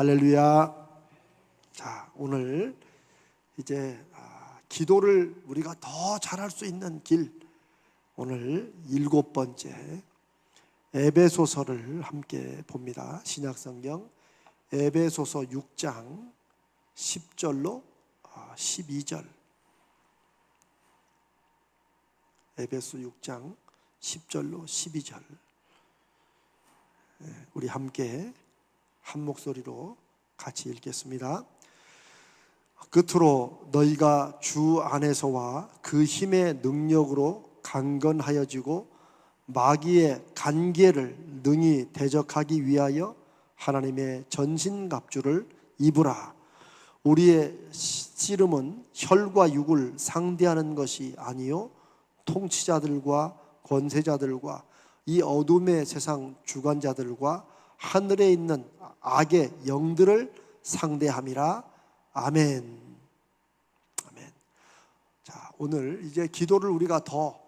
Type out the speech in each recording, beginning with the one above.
할렐루야. 자, 오늘 이제 기도를 우리가 더 잘할 수 있는 길, 오늘 7번째 에베소서를 함께 봅니다. 신약성경 에베소서 6장 10절로 12절. 에베소 6장 10절로 12절. 우리 함께 한 목소리로 같이 읽겠습니다. 끝으로 너희가 주 안에서와 그 힘의 능력으로 강건하여지고 마귀의 간계를 능히 대적하기 위하여 하나님의 전신갑주를 입으라. 우리의 씨름은 혈과 육을 상대하는 것이 아니요 통치자들과 권세자들과 이 어둠의 세상 주관자들과 하늘에 있는 악의 영들을 상대함이라. 아멘. 아멘. 자, 오늘 이제 기도를 우리가 더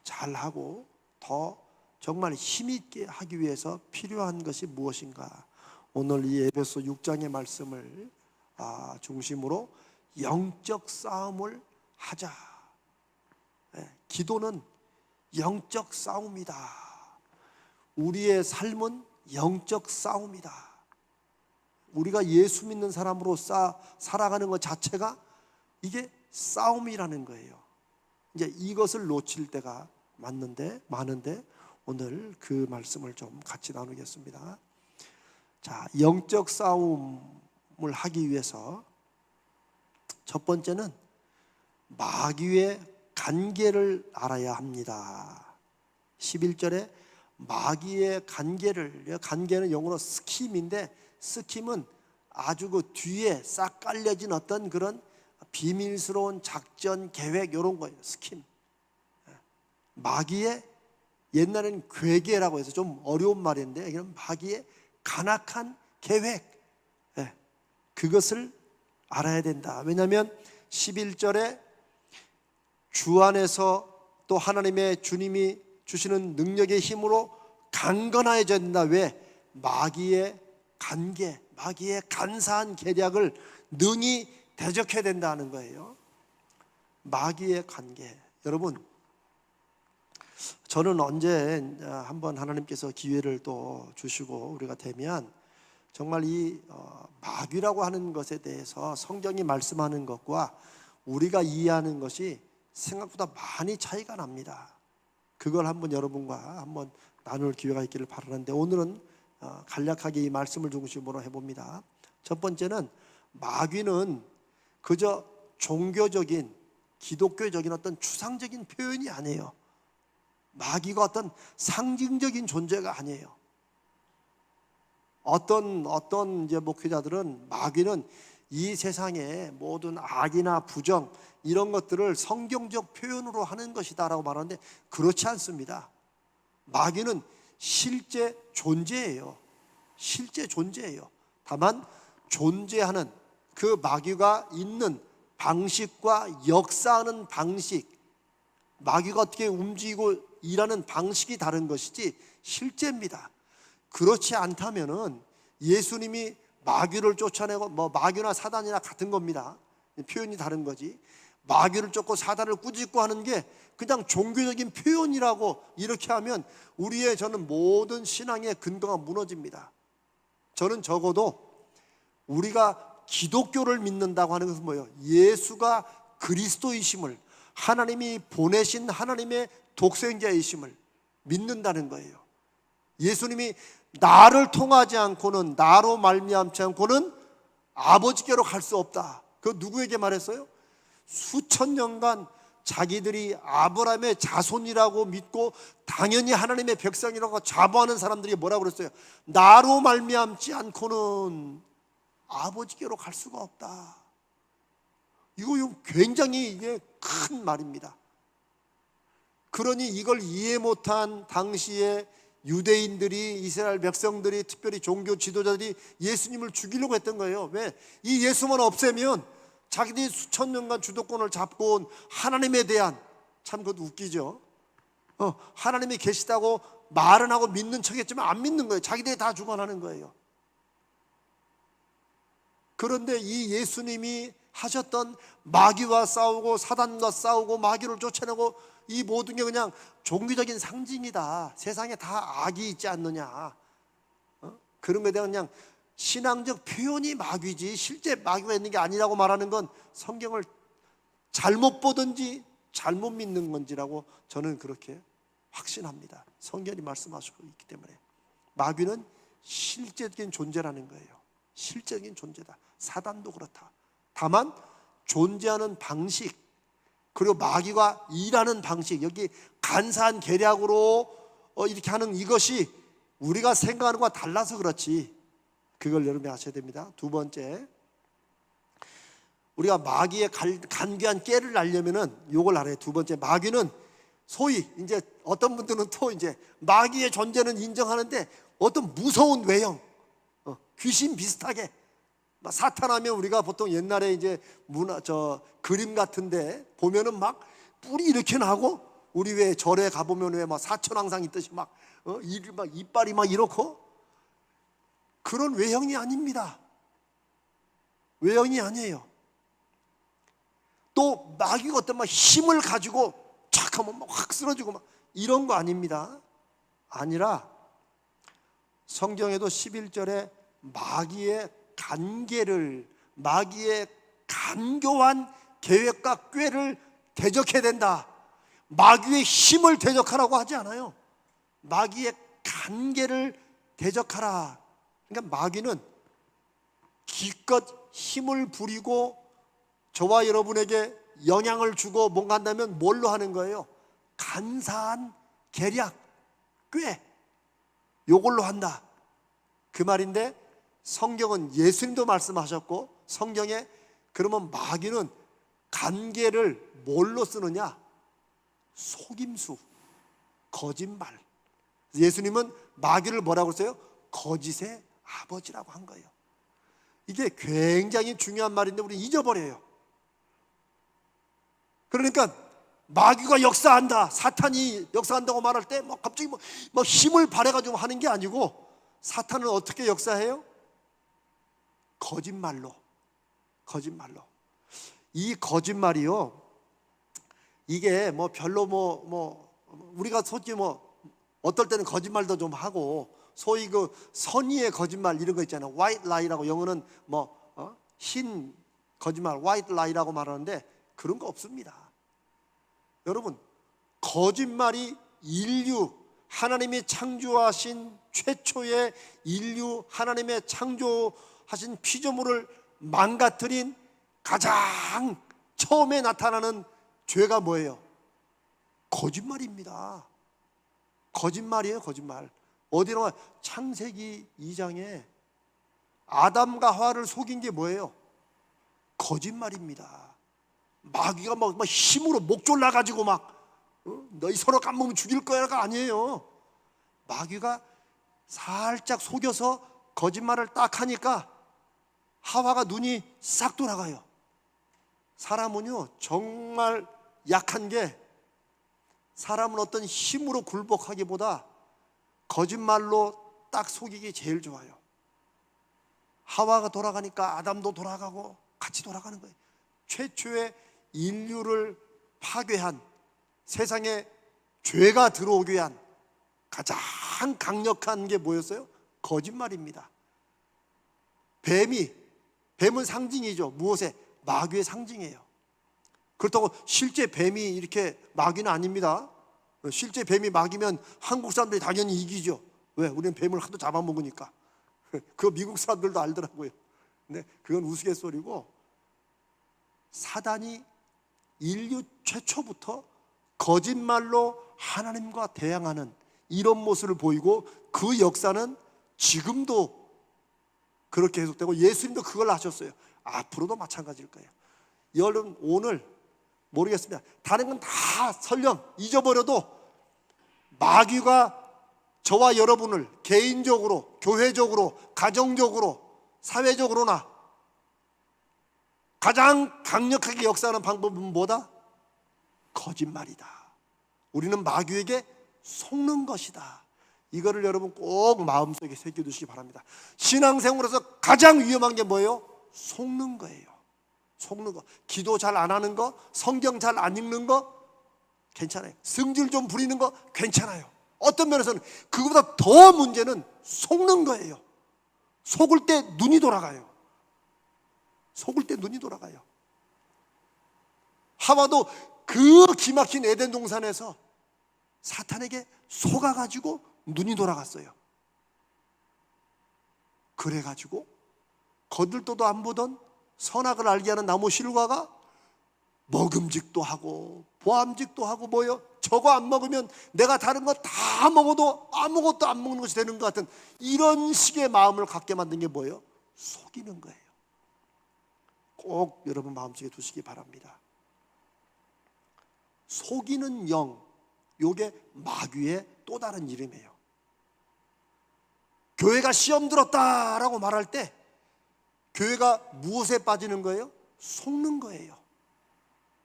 잘하고 더 정말 힘있게 하기 위해서 필요한 것이 무엇인가? 오늘 이 에베소 6장의 말씀을 중심으로 영적 싸움을 하자. 기도는 영적 싸움이다. 우리의 삶은 영적 싸움이다. 우리가 예수 믿는 사람으로 살아가는 것 자체가 이게 싸움이라는 거예요. 이제 이것을 놓칠 때가 많은데 오늘 그 말씀을 좀 같이 나누겠습니다. 자, 영적 싸움을 하기 위해서 첫 번째는 마귀의 간계를 알아야 합니다. 11절에 마귀의 간계는 영어로 스킴인데, 스킴은 아주 그 뒤에 싹 깔려진 어떤 그런 비밀스러운 작전 계획, 이런 거예요. 스킴. 마귀의, 옛날에는 괴계라고 해서 좀 어려운 말인데 이건 마귀의 간악한 계획, 그것을 알아야 된다. 왜냐하면 11절에 주 안에서 또 하나님의 주님이 주시는 능력의 힘으로 강건해져야 된다. 왜? 마귀의 간계, 마귀의 간사한 계략을 능히 대적해야 된다는 거예요. 마귀의 간계. 여러분, 저는 언제 한번 하나님께서 기회를 또 주시고 우리가 되면 정말 이 마귀라고 하는 것에 대해서 성경이 말씀하는 것과 우리가 이해하는 것이 생각보다 많이 차이가 납니다. 그걸 한번 여러분과 한번 나눌 기회가 있기를 바라는데, 오늘은 간략하게 이 말씀을 중심으로 해봅니다. 첫 번째는 마귀는 그저 종교적인, 기독교적인 어떤 추상적인 표현이 아니에요. 마귀가 어떤 상징적인 존재가 아니에요. 어떤 이제 목회자들은 마귀는 이 세상의 모든 악이나 부정, 이런 것들을 성경적 표현으로 하는 것이다라고 말하는데, 그렇지 않습니다. 마귀는 실제 존재예요. 실제 존재예요. 다만 존재하는 그 마귀가 있는 방식과 역사하는 방식, 마귀가 어떻게 움직이고 일하는 방식이 다른 것이지 실제입니다. 그렇지 않다면은 예수님이 마귀를 쫓아내고, 마귀나 사단이나 같은 겁니다. 표현이 다른 거지. 마귀를 쫓고 사단을 꾸짖고 하는 게 그냥 종교적인 표현이라고 이렇게 하면 저는 모든 신앙의 근거가 무너집니다. 저는 적어도 우리가 기독교를 믿는다고 하는 것은 뭐예요? 예수가 그리스도이심을, 하나님이 보내신 하나님의 독생자이심을 믿는다는 거예요. 예수님이 나를 통하지 않고는, 나로 말미암지 않고는 아버지께로 갈 수 없다. 그 누구에게 말했어요? 수천 년간 자기들이 아브라함의 자손이라고 믿고 당연히 하나님의 백성이라고 자부하는 사람들이 뭐라고 그랬어요? 나로 말미암지 않고는 아버지께로 갈 수가 없다. 이거 굉장히 이게 큰 말입니다. 그러니 이걸 이해 못한 당시에 유대인들이, 이스라엘 백성들이, 특별히 종교 지도자들이 예수님을 죽이려고 했던 거예요. 왜? 이 예수만 없애면 자기들이 수천 년간 주도권을 잡고 온 하나님에 대한, 참 그것도 웃기죠. 하나님이 계시다고 말은 하고 믿는 척했지만 안 믿는 거예요. 자기들이 다 주관하는 거예요. 그런데 이 예수님이 하셨던 마귀와 싸우고 사단과 싸우고 마귀를 쫓아내고 이 모든 게 그냥 종교적인 상징이다. 세상에 다 악이 있지 않느냐. 그런 것에 대한 그냥 신앙적 표현이 마귀지 실제 마귀가 있는 게 아니라고 말하는 건 성경을 잘못 보든지 잘못 믿는 건지라고 저는 그렇게 확신합니다. 성경이 말씀하시고 있기 때문에 마귀는 실제적인 존재라는 거예요. 실제적인 존재다. 사단도 그렇다. 다만 존재하는 방식 그리고 마귀가 일하는 방식, 여기 간사한 계략으로 이렇게 하는 이것이 우리가 생각하는 것과 달라서 그렇지. 그걸 여러분이 아셔야 됩니다. 두 번째, 우리가 마귀의 간교한 깨를 알려면은 요걸 알아요. 두 번째, 마귀는 소위 이제 어떤 분들은 또 이제 마귀의 존재는 인정하는데 어떤 무서운 외형, 귀신 비슷하게 사탄하면 우리가 보통 옛날에 이제 그림 같은데 보면은 막 뿔이 이렇게 나고 우리 왜 절에 가보면 왜 막 사천왕상 있듯이 막 이빨이 막 이렇고 그런 외형이 아닙니다. 외형이 아니에요. 또 마귀가 어떤 막 힘을 가지고 착 하면 막 확 쓰러지고 막 이런 거 아닙니다. 아니라 성경에도 11절에 마귀의 간교한 계획과 꾀를 대적해야 된다. 마귀의 힘을 대적하라고 하지 않아요. 마귀의 간계를 대적하라. 그러니까 마귀는 기껏 힘을 부리고 저와 여러분에게 영향을 주고 뭔가 한다면 뭘로 하는 거예요? 간사한 계략, 꾀, 요걸로 한다. 그 말인데 성경은 예수님도 말씀하셨고 성경에 그러면 마귀는 간계를 뭘로 쓰느냐? 속임수, 거짓말. 예수님은 마귀를 뭐라고 써요? 거짓의 아버지라고 한 거예요. 이게 굉장히 중요한 말인데 우리 잊어버려요. 그러니까 마귀가 역사한다, 사탄이 역사한다고 말할 때 막 갑자기 막 힘을 발휘해가지고 하는 게 아니고 사탄은 어떻게 역사해요? 거짓말로. 이 거짓말이요, 이게 뭐 별로 우리가 솔직히 어떨 때는 거짓말도 좀 하고 소위 그 선의의 거짓말 이런 거 있잖아요. white lie라고 영어는 흰 거짓말 white lie라고 말하는데 그런 거 없습니다. 여러분, 거짓말이 하나님이 창조하신 최초의 인류, 하나님의 창조하신 피조물을 망가뜨린 가장 처음에 나타나는 죄가 뭐예요? 거짓말입니다. 거짓말이에요, 거짓말. 어디 나와? 창세기 2장에 아담과 하와를 속인 게 뭐예요? 거짓말입니다. 마귀가 막 힘으로 목 졸라가지고 너희 서로 까먹으면 죽일 거야가 아니에요. 마귀가 살짝 속여서 거짓말을 딱 하니까 하와가 눈이 싹 돌아가요. 사람은요 정말 약한 게, 사람은 어떤 힘으로 굴복하기보다 거짓말로 딱 속이기 제일 좋아요. 하와가 돌아가니까 아담도 돌아가고 같이 돌아가는 거예요. 최초의 인류를 파괴한, 세상에 죄가 들어오게 한 가장 강력한 게 뭐였어요? 거짓말입니다. 뱀은 상징이죠. 무엇에? 마귀의 상징이에요. 그렇다고 실제 뱀이 이렇게 마귀는 아닙니다. 실제 뱀이 마귀면 한국 사람들이 당연히 이기죠. 왜? 우리는 뱀을 하도 잡아먹으니까. 그거 미국 사람들도 알더라고요. 근데 그건 우스갯소리고, 사단이 인류 최초부터 거짓말로 하나님과 대항하는 이런 모습을 보이고, 그 역사는 지금도 그렇게 계속되고 예수님도 그걸 하셨어요. 앞으로도 마찬가지일 거예요. 여러분, 오늘 모르겠습니다. 다른 건 다 설령 잊어버려도 마귀가 저와 여러분을 개인적으로, 교회적으로, 가정적으로, 사회적으로나 가장 강력하게 역사하는 방법은 뭐다? 거짓말이다. 우리는 마귀에게 속는 것이다. 이거를 여러분 꼭 마음속에 새겨두시기 바랍니다. 신앙생활에서 가장 위험한 게 뭐예요? 속는 거예요. 속는 거. 기도 잘 안 하는 거, 성경 잘 안 읽는 거 괜찮아요. 승질 좀 부리는 거 괜찮아요. 어떤 면에서는 그거보다 더 문제는 속는 거예요. 속을 때 눈이 돌아가요. 속을 때 눈이 돌아가요. 하와도 그 기막힌 에덴 동산에서 사탄에게 속아가지고 눈이 돌아갔어요. 그래가지고 거들떠도 안 보던 선악을 알게 하는 나무 실과가 먹음직도 하고 보암직도 하고 뭐요? 저거 안 먹으면 내가 다른 거 다 먹어도 아무것도 안 먹는 것이 되는 것 같은 이런 식의 마음을 갖게 만든 게 뭐예요? 속이는 거예요. 꼭 여러분 마음속에 두시기 바랍니다. 속이는 영, 요게 마귀의 또 다른 이름이에요. 교회가 시험 들었다라고 말할 때 교회가 무엇에 빠지는 거예요? 속는 거예요.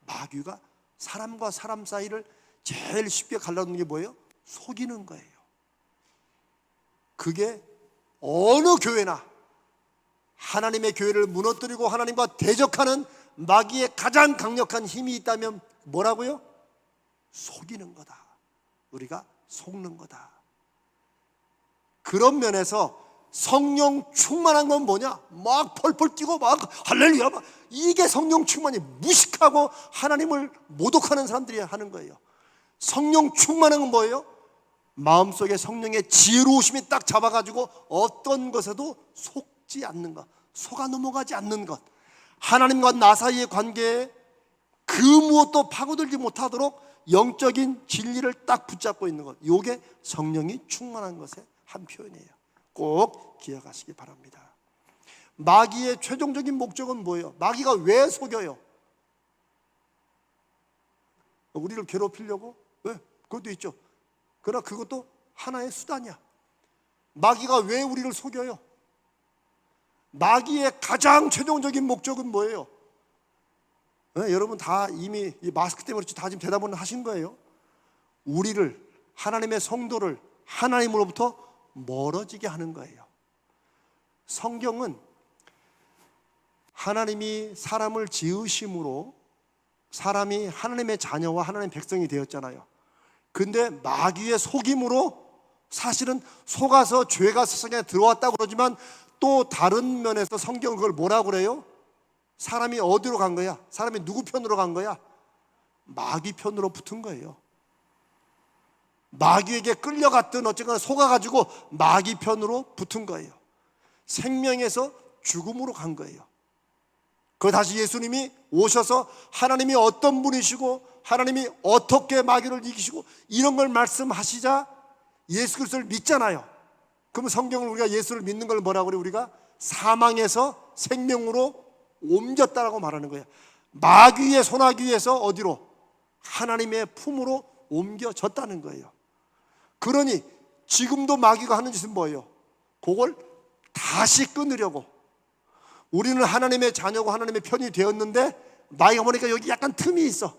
마귀가 사람과 사람 사이를 제일 쉽게 갈라놓는 게 뭐예요? 속이는 거예요. 그게 어느 교회나 하나님의 교회를 무너뜨리고 하나님과 대적하는 마귀의 가장 강력한 힘이 있다면 뭐라고요? 속이는 거다. 우리가 속는 거다. 그런 면에서 성령 충만한 건 뭐냐? 막 펄펄 뛰고 막 할렐루야 막 이게 성령 충만이 무식하고 하나님을 모독하는 사람들이 하는 거예요. 성령 충만한 건 뭐예요? 마음속에 성령의 지혜로우심이 딱 잡아가지고 어떤 것에도 속지 않는 것, 속아 넘어가지 않는 것, 하나님과 나 사이의 관계에 그 무엇도 파고들지 못하도록 영적인 진리를 딱 붙잡고 있는 것, 이게 성령이 충만한 것의 한 표현이에요. 꼭 기억하시기 바랍니다. 마귀의 최종적인 목적은 뭐예요? 마귀가 왜 속여요? 우리를 괴롭히려고? 왜? 그것도 있죠. 그러나 그것도 하나의 수단이야. 마귀가 왜 우리를 속여요? 마귀의 가장 최종적인 목적은 뭐예요? 네, 여러분 다 이미 이 마스크 때문에 다 지금 대답을 하신 거예요. 우리를, 하나님의 성도를 하나님으로부터 멀어지게 하는 거예요. 성경은 하나님이 사람을 지으심으로 사람이 하나님의 자녀와 하나님의 백성이 되었잖아요. 근데 마귀의 속임으로 사실은 속아서 죄가 세상에 들어왔다고 그러지만 또 다른 면에서 성경은 그걸 뭐라고 그래요? 사람이 어디로 간 거야? 사람이 누구 편으로 간 거야? 마귀 편으로 붙은 거예요. 마귀에게 끌려갔든 어쨌거나 속아가지고 마귀 편으로 붙은 거예요. 생명에서 죽음으로 간 거예요. 그 다시 예수님이 오셔서 하나님이 어떤 분이시고 하나님이 어떻게 마귀를 이기시고 이런 걸 말씀하시자 예수 그리스도를 믿잖아요. 그러면 성경을 우리가 예수를 믿는 걸 뭐라고 그래요? 우리가 사망에서 생명으로 옮겼다라고 말하는 거예요. 마귀의 손아귀에서 어디로? 하나님의 품으로 옮겨졌다는 거예요. 그러니 지금도 마귀가 하는 짓은 뭐예요? 그걸 다시 끊으려고. 우리는 하나님의 자녀고 하나님의 편이 되었는데 마귀가 보니까 여기 약간 틈이 있어.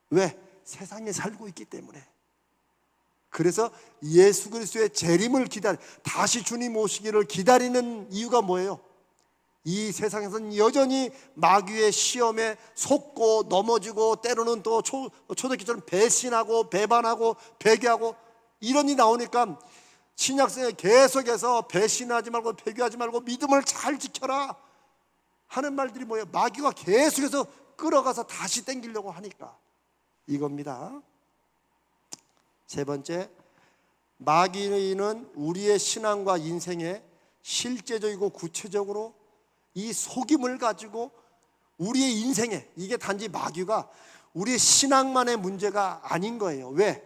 왜? 세상에 살고 있기 때문에. 그래서 예수 그리스도의 재림을 다시 주님 오시기를 기다리는 이유가 뭐예요? 이 세상에서는 여전히 마귀의 시험에 속고 넘어지고 때로는 또 초대기처럼 배신하고 배반하고 배교하고 이런 일이 나오니까 신약성에 계속해서 배신하지 말고 배교하지 말고 믿음을 잘 지켜라 하는 말들이 뭐예요? 마귀가 계속해서 끌어가서 다시 땡기려고 하니까 이겁니다. 세 번째, 마귀는 우리의 신앙과 인생에 실제적이고 구체적으로 이 속임을 가지고 우리의 인생에, 이게 단지 마귀가 우리의 신앙만의 문제가 아닌 거예요. 왜?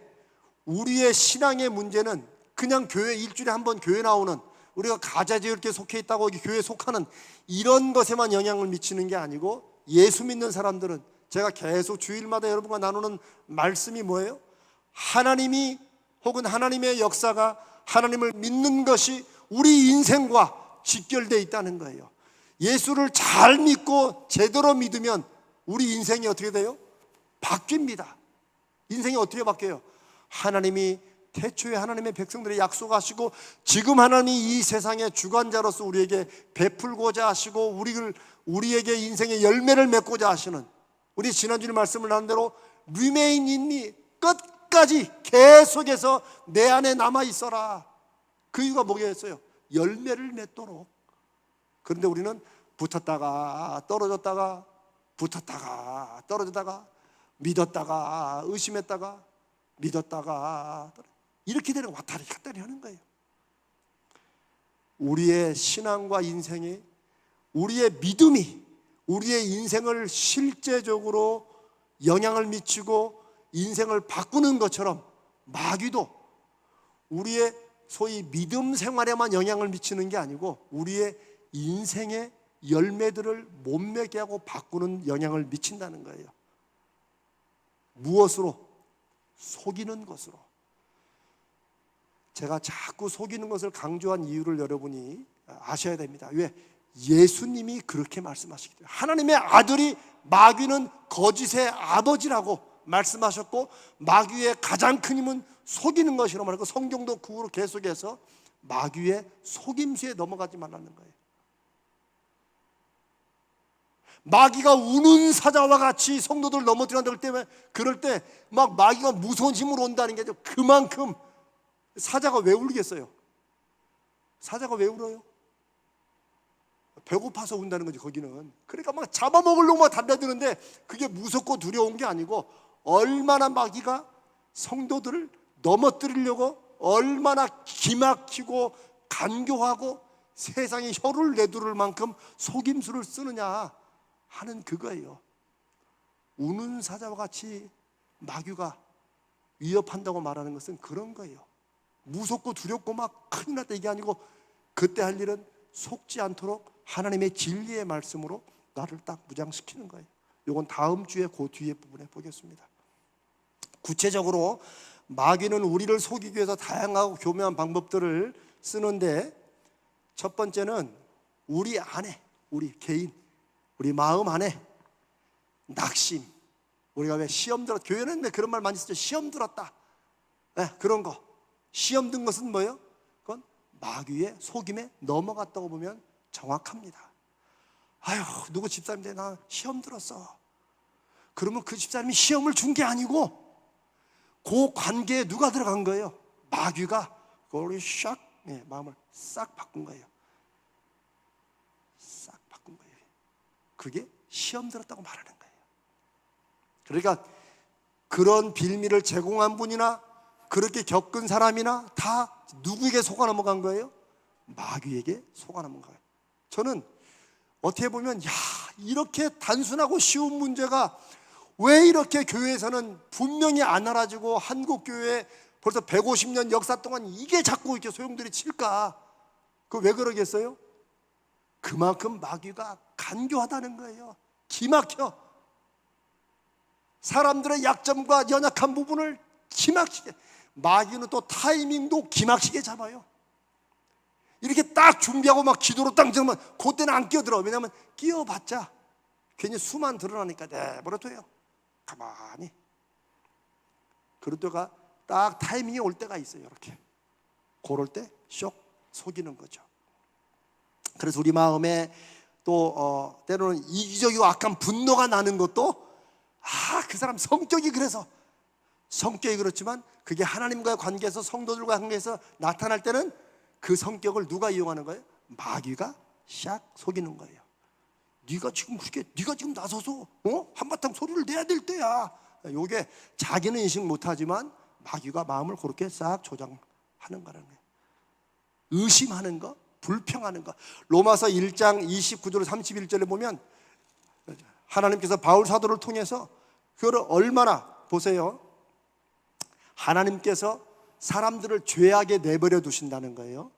우리의 신앙의 문제는 그냥 교회 일주일에 한 번 교회 나오는, 우리가 가자지을교에 속해 있다고 교회에 속하는 이런 것에만 영향을 미치는 게 아니고, 예수 믿는 사람들은, 제가 계속 주일마다 여러분과 나누는 말씀이 뭐예요? 하나님이 혹은 하나님의 역사가, 하나님을 믿는 것이 우리 인생과 직결되어 있다는 거예요. 예수를 잘 믿고 제대로 믿으면 우리 인생이 어떻게 돼요? 바뀝니다. 인생이 어떻게 바뀌어요? 하나님이 태초에 하나님의 백성들의 약속하시고 지금 하나님이 이 세상의 주관자로서 우리에게 베풀고자 하시고 우리에게 인생의 열매를 맺고자 하시는, 우리 지난주에 말씀을 나눈 대로 remain in me, 끝까지 계속해서 내 안에 남아 있어라. 그 이유가 뭐겠어요? 열매를 맺도록. 그런데 우리는 붙었다가 떨어졌다가 붙었다가 떨어졌다가 믿었다가 의심했다가 믿었다가 이렇게 되는, 왔다리 갔다리 하는 거예요. 우리의 신앙과 인생이, 우리의 믿음이 우리의 인생을 실제적으로 영향을 미치고 인생을 바꾸는 것처럼 마귀도 우리의 소위 믿음 생활에만 영향을 미치는 게 아니고 우리의 인생의 열매들을 못 맺게 하고 바꾸는 영향을 미친다는 거예요. 무엇으로? 속이는 것으로. 제가 자꾸 속이는 것을 강조한 이유를 여러분이 아셔야 됩니다. 왜? 예수님이 그렇게 말씀하시기 때문에. 하나님의 아들이 마귀는 거짓의 아버지라고 말씀하셨고, 마귀의 가장 큰 힘은 속이는 것이라고 말하고, 성경도 그 후로 계속해서 마귀의 속임수에 넘어가지 말라는 거예요. 마귀가 우는 사자와 같이 성도들 넘어뜨린다 그럴 때 막 마귀가 무서운 힘으로 온다는 게 아니죠. 그만큼 사자가 왜 울겠어요? 사자가 왜 울어요? 배고파서 운다는 거지, 거기는. 그러니까 막 잡아먹으려고 막 달려드는데 그게 무섭고 두려운 게 아니고, 얼마나 마귀가 성도들을 넘어뜨리려고 얼마나 기막히고 간교하고 세상에 혀를 내두를 만큼 속임수를 쓰느냐 하는 그거예요. 우는 사자와 같이 마귀가 위협한다고 말하는 것은 그런 거예요. 무섭고 두렵고 막 큰일 났다 이게 아니고, 그때 할 일은 속지 않도록 하나님의 진리의 말씀으로 나를 딱 무장시키는 거예요. 이건 다음 주에 그 뒤에 부분에 보겠습니다. 구체적으로 마귀는 우리를 속이기 위해서 다양하고 교묘한 방법들을 쓰는데, 첫 번째는 우리 안에, 우리 개인, 우리 마음 안에 낙심. 우리가 왜 시험 들었다, 교회는 왜 그런 말 많이 쓰죠? 시험 들었다. 네, 그런 거. 시험 든 것은 뭐예요? 그건 마귀의 속임에 넘어갔다고 보면 정확합니다. 아유, 누구 집사님인데 나 시험 들었어. 그러면 그 집사님이 시험을 준 게 아니고 그 관계에 누가 들어간 거예요? 마귀가 그걸 샥, 마음을 싹 바꾼 거예요. 싹 바꾼 거예요. 그게 시험 들었다고 말하는 거예요. 그러니까 그런 빌미를 제공한 분이나 그렇게 겪은 사람이나 다 누구에게 속아 넘어간 거예요? 마귀에게 속아 넘어간 거예요. 저는 어떻게 보면 이렇게 단순하고 쉬운 문제가 왜 이렇게 교회에서는 분명히 안 알아지고, 한국교회 벌써 150년 역사 동안 이게 자꾸 이렇게 소용돌이 칠까? 그 왜 그러겠어요? 그만큼 마귀가 간교하다는 거예요. 기막혀. 사람들의 약점과 연약한 부분을 기막히게. 마귀는 또 타이밍도 기막히게 잡아요. 이렇게 딱 준비하고 막 기도로 딱 정말 그때는 안 끼어들어. 왜냐하면 끼어봤자 괜히 수만 드러나니까 내버려둬요. 가만히. 그럴 때가 딱 타이밍이 올 때가 있어요. 이렇게 그럴 때 쇽 속이는 거죠. 그래서 우리 마음에 또 때로는 이기적이고 악한 분노가 나는 것도 그 사람 성격이 그래서, 성격이 그렇지만 그게 하나님과의 관계에서, 성도들과의 관계에서 나타날 때는 그 성격을 누가 이용하는 거예요? 마귀가 샥 속이는 거예요. 네가 지금 나서서 한바탕 소리를 내야 될 때야. 이게 자기는 인식 못하지만 마귀가 마음을 그렇게 싹 조장하는 거라는 거예요. 의심하는 거, 불평하는 거. 로마서 1장 29절 31절에 보면 하나님께서 바울 사도를 통해서 그거를 얼마나, 보세요. 하나님께서 사람들을 죄악에 내버려 두신다는 거예요.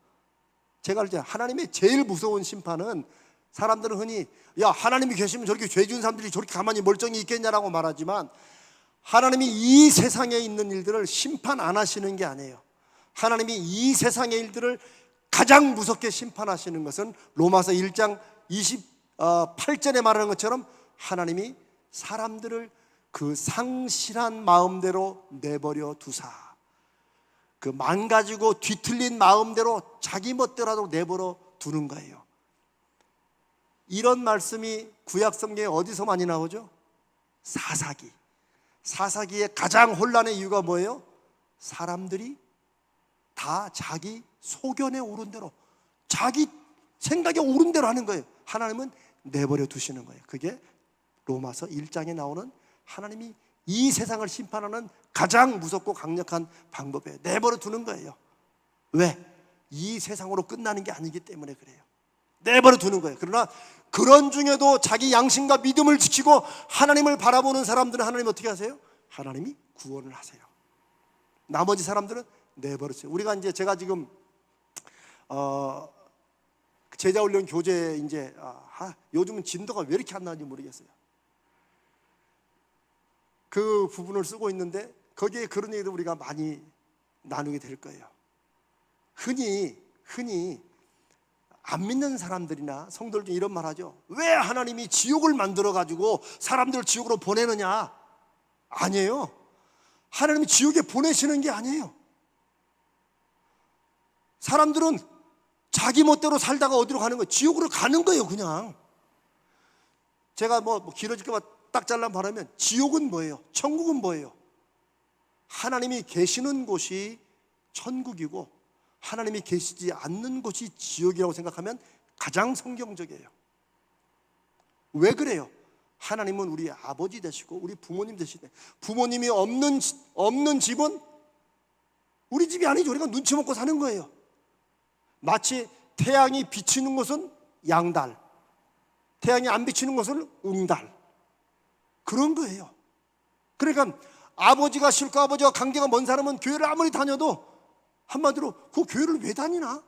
제가 할 때 하나님의 제일 무서운 심판은, 사람들은 흔히 하나님이 계시면 저렇게 죄 지은 사람들이 저렇게 가만히 멀쩡히 있겠냐라고 말하지만, 하나님이 이 세상에 있는 일들을 심판 안 하시는 게 아니에요. 하나님이 이 세상의 일들을 가장 무섭게 심판하시는 것은 로마서 1장 28절에 말하는 것처럼 하나님이 사람들을 그 상실한 마음대로 내버려 두사 그 망가지고 뒤틀린 마음대로 자기 멋대로라도 내버려 두는 거예요. 이런 말씀이 구약 성경에 어디서 많이 나오죠? 사사기. 사사기의 가장 혼란의 이유가 뭐예요? 사람들이 다 자기 소견에 오른 대로, 자기 생각에 오른 대로 하는 거예요. 하나님은 내버려 두시는 거예요. 그게 로마서 1장에 나오는 하나님이 이 세상을 심판하는 가장 무섭고 강력한 방법이에요. 내버려 두는 거예요. 왜? 이 세상으로 끝나는 게 아니기 때문에 그래요. 내버려 두는 거예요. 그러나 그런 중에도 자기 양심과 믿음을 지키고 하나님을 바라보는 사람들은 하나님 어떻게 하세요? 하나님이 구원을 하세요. 나머지 사람들은 내버려둬요. 우리가 이제 제가 지금 제자훈련 교재 이제 요즘은 진도가 왜 이렇게 안 나는지 모르겠어요. 그 부분을 쓰고 있는데 거기에 그런 얘기도 우리가 많이 나누게 될 거예요. 흔히 안 믿는 사람들이나 성도들 중에 이런 말 하죠. 왜 하나님이 지옥을 만들어 가지고 사람들을 지옥으로 보내느냐? 아니에요. 하나님이 지옥에 보내시는 게 아니에요. 사람들은 자기 멋대로 살다가 어디로 가는 거예요? 지옥으로 가는 거예요, 그냥. 제가 뭐 길어질까 봐 딱 잘라 말하면 지옥은 뭐예요? 천국은 뭐예요? 하나님이 계시는 곳이 천국이고 하나님이 계시지 않는 곳이 지옥이라고 생각하면 가장 성경적이에요. 왜 그래요? 하나님은 우리 아버지 되시고 우리 부모님 되시네. 부모님이 없는 집은 우리 집이 아니죠. 우리가 눈치 먹고 사는 거예요. 마치 태양이 비치는 곳은 양달, 태양이 안 비치는 곳은 응달, 그런 거예요. 그러니까 아버지가 싫고 아버지와 관계가 먼 사람은 교회를 아무리 다녀도 한마디로 그 교회를 왜 다니나?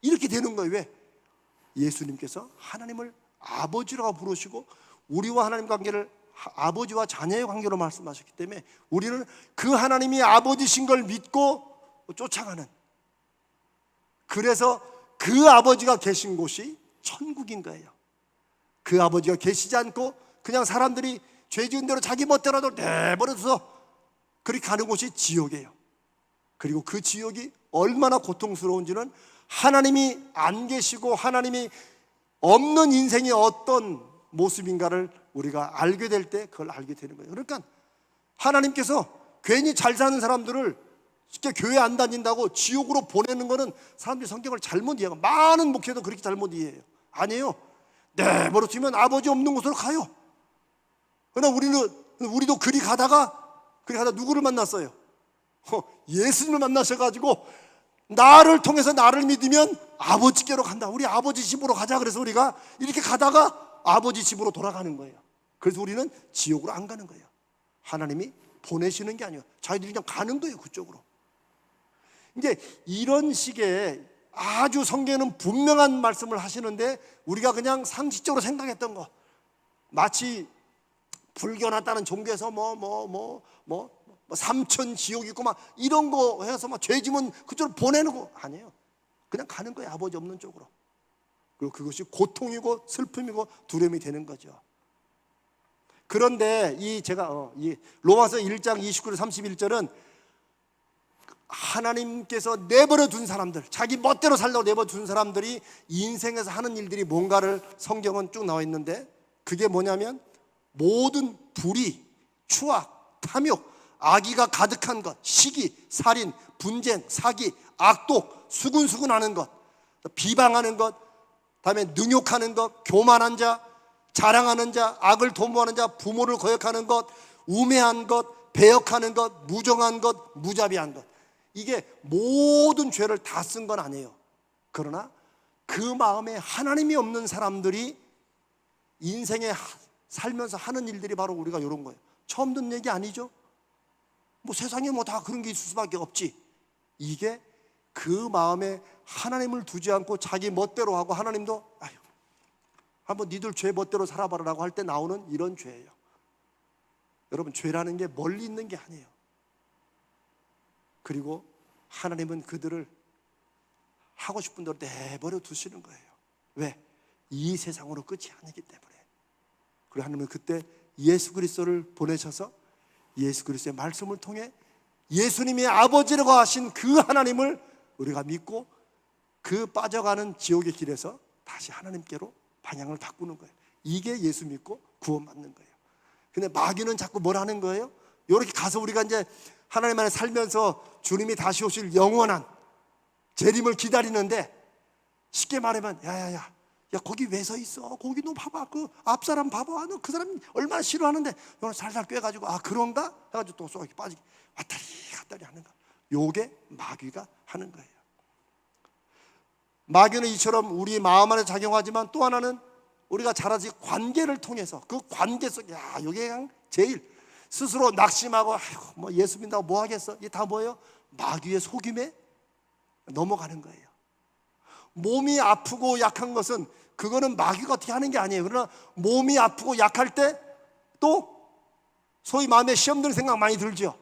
이렇게 되는 거예요. 왜? 예수님께서 하나님을 아버지라고 부르시고 우리와 하나님 관계를 아버지와 자녀의 관계로 말씀하셨기 때문에 우리는 그 하나님이 아버지신 걸 믿고 쫓아가는, 그래서 그 아버지가 계신 곳이 천국인 거예요. 그 아버지가 계시지 않고 그냥 사람들이 죄 지은 대로 자기 멋대로라도 내버려둬서 그렇게 가는 곳이 지옥이에요. 그리고 그 지옥이 얼마나 고통스러운지는 하나님이 안 계시고 하나님이 없는 인생이 어떤 모습인가를 우리가 알게 될 때 그걸 알게 되는 거예요. 그러니까 하나님께서 괜히 잘 사는 사람들을 쉽게 교회 안 다닌다고 지옥으로 보내는 거는 사람들이 성경을 잘못 이해하고, 많은 목회도 그렇게 잘못 이해해요. 아니에요. 내버려 두면 아버지 없는 곳으로 가요. 그러나 우리도 그리 가다가 누구를 만났어요? 예수님을 만나셔가지고 나를 통해서 나를 믿으면 아버지께로 간다. 우리 아버지 집으로 가자. 그래서 우리가 이렇게 가다가 아버지 집으로 돌아가는 거예요. 그래서 우리는 지옥으로 안 가는 거예요. 하나님이 보내시는 게 아니에요. 자기들이 그냥 가는 거예요, 그쪽으로. 이제 이런 식의 아주 성경에는 분명한 말씀을 하시는데 우리가 그냥 상식적으로 생각했던 거, 마치 불교나 다른 종교에서 삼천 지옥 있고 막 이런 거 해서 막 죄지면 그쪽으로 보내는 거 아니에요. 그냥 가는 거예요, 아버지 없는 쪽으로. 그리고 그것이 고통이고 슬픔이고 두려움이 되는 거죠. 그런데 제가 로마서 1장 29절 31절은 하나님께서 내버려 둔 사람들, 자기 멋대로 살려고 내버려 둔 사람들이 인생에서 하는 일들이 뭔가를 성경은 쭉 나와 있는데, 그게 뭐냐면 모든 불의, 추악, 탐욕, 악의가 가득한 것, 시기, 살인, 분쟁, 사기, 악독, 수군수군하는 것, 비방하는 것, 다음에 능욕하는 것, 교만한 자, 자랑하는 자, 악을 도모하는 자, 부모를 거역하는 것, 우매한 것, 배역하는 것, 무정한 것, 무자비한 것. 이게 모든 죄를 다 쓴 건 아니에요. 그러나 그 마음에 하나님이 없는 사람들이 인생에 살면서 하는 일들이 바로 우리가 이런 거예요. 처음 듣는 얘기 아니죠? 세상에 다 그런 게 있을 수밖에 없지. 이게 그 마음에 하나님을 두지 않고 자기 멋대로 하고, 하나님도 한번 니들 죄 멋대로 살아봐라라고 할 때 나오는 이런 죄예요. 여러분, 죄라는 게 멀리 있는 게 아니에요. 그리고 하나님은 그들을 하고 싶은 대로 내버려 두시는 거예요. 왜? 이 세상으로 끝이 아니기 때문에. 그리고 하나님은 그때 예수 그리스도를 보내셔서 예수 그리스도의 말씀을 통해 예수님이 아버지라고 하신 그 하나님을 우리가 믿고 그 빠져가는 지옥의 길에서 다시 하나님께로 방향을 바꾸는 거예요. 이게 예수 믿고 구원받는 거예요. 근데 마귀는 자꾸 뭘 하는 거예요? 이렇게 가서 우리가 이제 하나님 안에 살면서 주님이 다시 오실 영원한 재림을 기다리는데, 쉽게 말하면 야야야, 야 거기 왜 서 있어? 거기 너 봐봐, 그 앞사람 봐봐, 너 그 사람 얼마나 싫어하는데 너는 살살 꿰가지고 아 그런가? 해가지고 또 쏘게 빠지게 왔다리 갔다리 하는 거. 요게 마귀가 하는 거예요. 마귀는 이처럼 우리 마음 안에 작용하지만 또 하나는 우리가 잘 아지 관계를 통해서, 그 관계 속에, 야 요게 그냥 제일 스스로 낙심하고 아이고 뭐 예수 믿는다고 뭐 하겠어, 이게 다 뭐예요? 마귀의 속임에 넘어가는 거예요. 몸이 아프고 약한 것은 그거는 마귀가 어떻게 하는 게 아니에요. 그러나 몸이 아프고 약할 때 또 소위 마음에 시험 드는 생각 많이 들죠.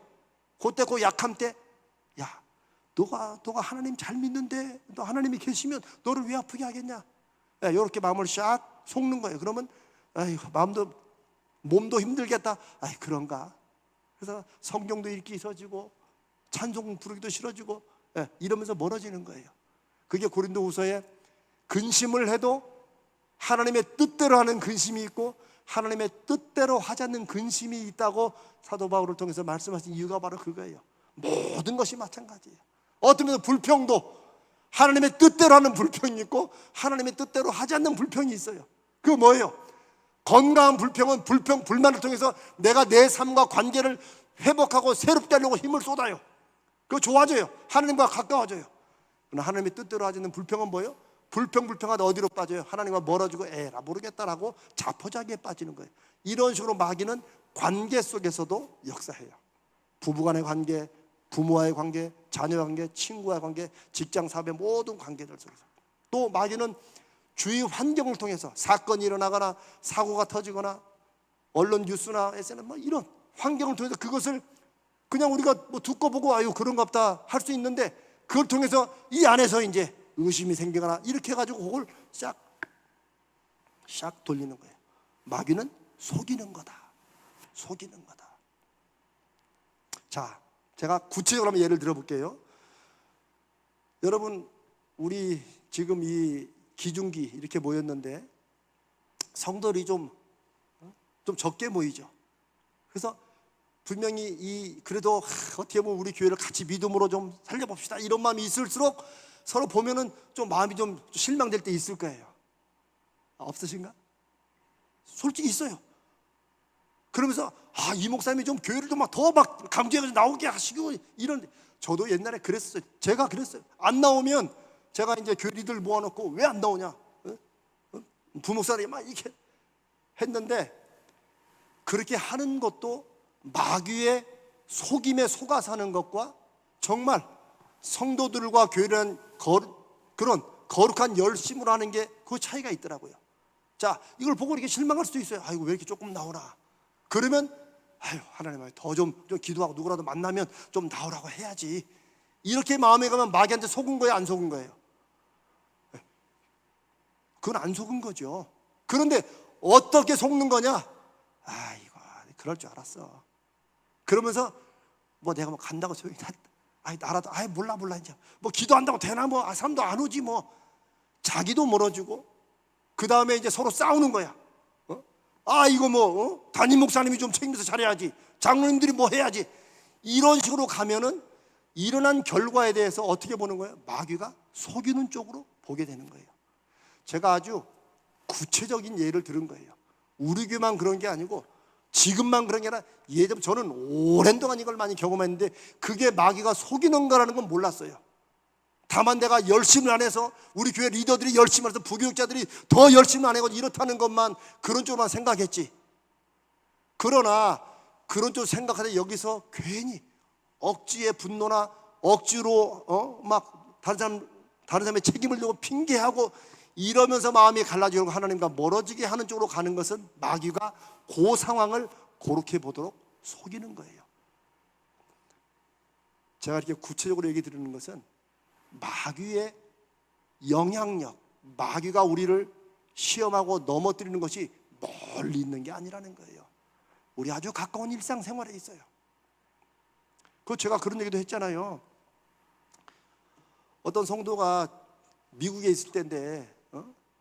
그때 그 약함 때, 야 너가 하나님 잘 믿는데 너 하나님이 계시면 너를 왜 아프게 하겠냐, 이렇게 마음을 샥 속는 거예요. 그러면 아이고 몸도 힘들겠다. 아이 그런가. 그래서 성경도 읽기 싫어지고 찬송 부르기도 싫어지고 이러면서 멀어지는 거예요. 그게 고린도후서에 근심을 해도 하나님의 뜻대로 하는 근심이 있고 하나님의 뜻대로 하지 않는 근심이 있다고 사도 바울을 통해서 말씀하신 이유가 바로 그거예요. 모든 것이 마찬가지예요. 어떤 면에서 불평도 하나님의 뜻대로 하는 불평이 있고 하나님의 뜻대로 하지 않는 불평이 있어요. 그거 뭐예요? 건강한 불평은 불만을 통해서 내가 내 삶과 관계를 회복하고 새롭게 하려고 힘을 쏟아요. 그거 좋아져요. 하나님과 가까워져요. 그러나 하나님의 뜻대로 하지 않는 불평은 뭐예요? 불평하다 어디로 빠져요? 하나님과 멀어지고 에라 모르겠다라고 자포자기에 빠지는 거예요. 이런 식으로 마귀는 관계 속에서도 역사해요. 부부간의 관계, 부모와의 관계, 자녀의 관계, 친구와의 관계, 직장 사업의 모든 관계들 속에서. 또 마귀는 주위 환경을 통해서 사건이 일어나거나 사고가 터지거나 언론 뉴스나 SNS 뭐 이런 환경을 통해서 그것을 그냥 우리가 뭐 듣고 보고 아유 그런가 보다 할 수 있는데, 그걸 통해서 이 안에서 이제 의심이 생기거나 이렇게 해가지고 그걸 싹 돌리는 거예요. 마귀는 속이는 거다. 속이는 거다. 자, 제가 구체적으로 한번 예를 들어볼게요. 여러분, 우리 지금 이 기중기 이렇게 모였는데 성도들이 좀 적게 모이죠. 그래서 분명히 그래도 어떻게 보면 우리 교회를 같이 믿음으로 좀 살려봅시다 이런 마음이 있을수록 서로 보면은 좀 마음이 좀 실망될 때 있을 거예요. 없으신가? 솔직히 있어요. 그러면서 이 목사님이 좀 교회를 좀 더 강조해서 나오게 하시고 이런. 저도 옛날에 그랬어요. 제가 그랬어요. 안 나오면 제가 이제 교리들 모아놓고 왜 안 나오냐, 부목사님이 막 이렇게 했는데, 그렇게 하는 것도 마귀의 속임에 속아서 하는 것과 정말 성도들과 교회라는 그런 거룩한 열심으로 하는 게 그 차이가 있더라고요. 자, 이걸 보고 이렇게 실망할 수도 있어요. 아이고 왜 이렇게 조금 나오나. 그러면 아유 하나님 더 좀 기도하고 누구라도 만나면 좀 나오라고 해야지. 이렇게 마음에 가면 마귀한테 속은 거예요, 안 속은 거예요? 그건 안 속은 거죠. 그런데 어떻게 속는 거냐? 아이고 그럴 줄 알았어. 그러면서 뭐 내가 뭐 간다고 소용이 나라도 몰라 이제 뭐 기도한다고 되나, 뭐 사람도 안 오지, 뭐 자기도 멀어지고 그 다음에 이제 서로 싸우는 거야. 이거 뭐 담임 목사님이 좀 책임져서 잘해야지, 장로님들이 뭐 해야지. 이런 식으로 가면은 일어난 결과에 대해서 어떻게 보는 거예요? 마귀가 속이는 쪽으로 보게 되는 거예요. 제가 아주 구체적인 예를 들은 거예요. 우리 교회만 그런 게 아니고 지금만 그런 게 아니라 예전 저는 오랜 동안 이걸 많이 경험했는데 그게 마귀가 속이는 거라는 건 몰랐어요. 다만 내가 열심을 안 해서 우리 교회 리더들이 열심히 해서 부교육자들이 더 열심히 안 하고 이렇다는 것만 그런 쪽만 생각했지. 그러나 그런 쪽 생각하다 여기서 괜히 억지의 분노나 억지로 막 다른 사람의 책임을 지고 핑계하고 이러면서 마음이 갈라지고 하나님과 멀어지게 하는 쪽으로 가는 것은 마귀가 그 상황을 그렇게 보도록 속이는 거예요. 제가 이렇게 구체적으로 얘기 드리는 것은 마귀의 영향력, 마귀가 우리를 시험하고 넘어뜨리는 것이 멀리 있는 게 아니라는 거예요. 우리 아주 가까운 일상생활에 있어요. 제가 그런 얘기도 했잖아요. 어떤 성도가 미국에 있을 때인데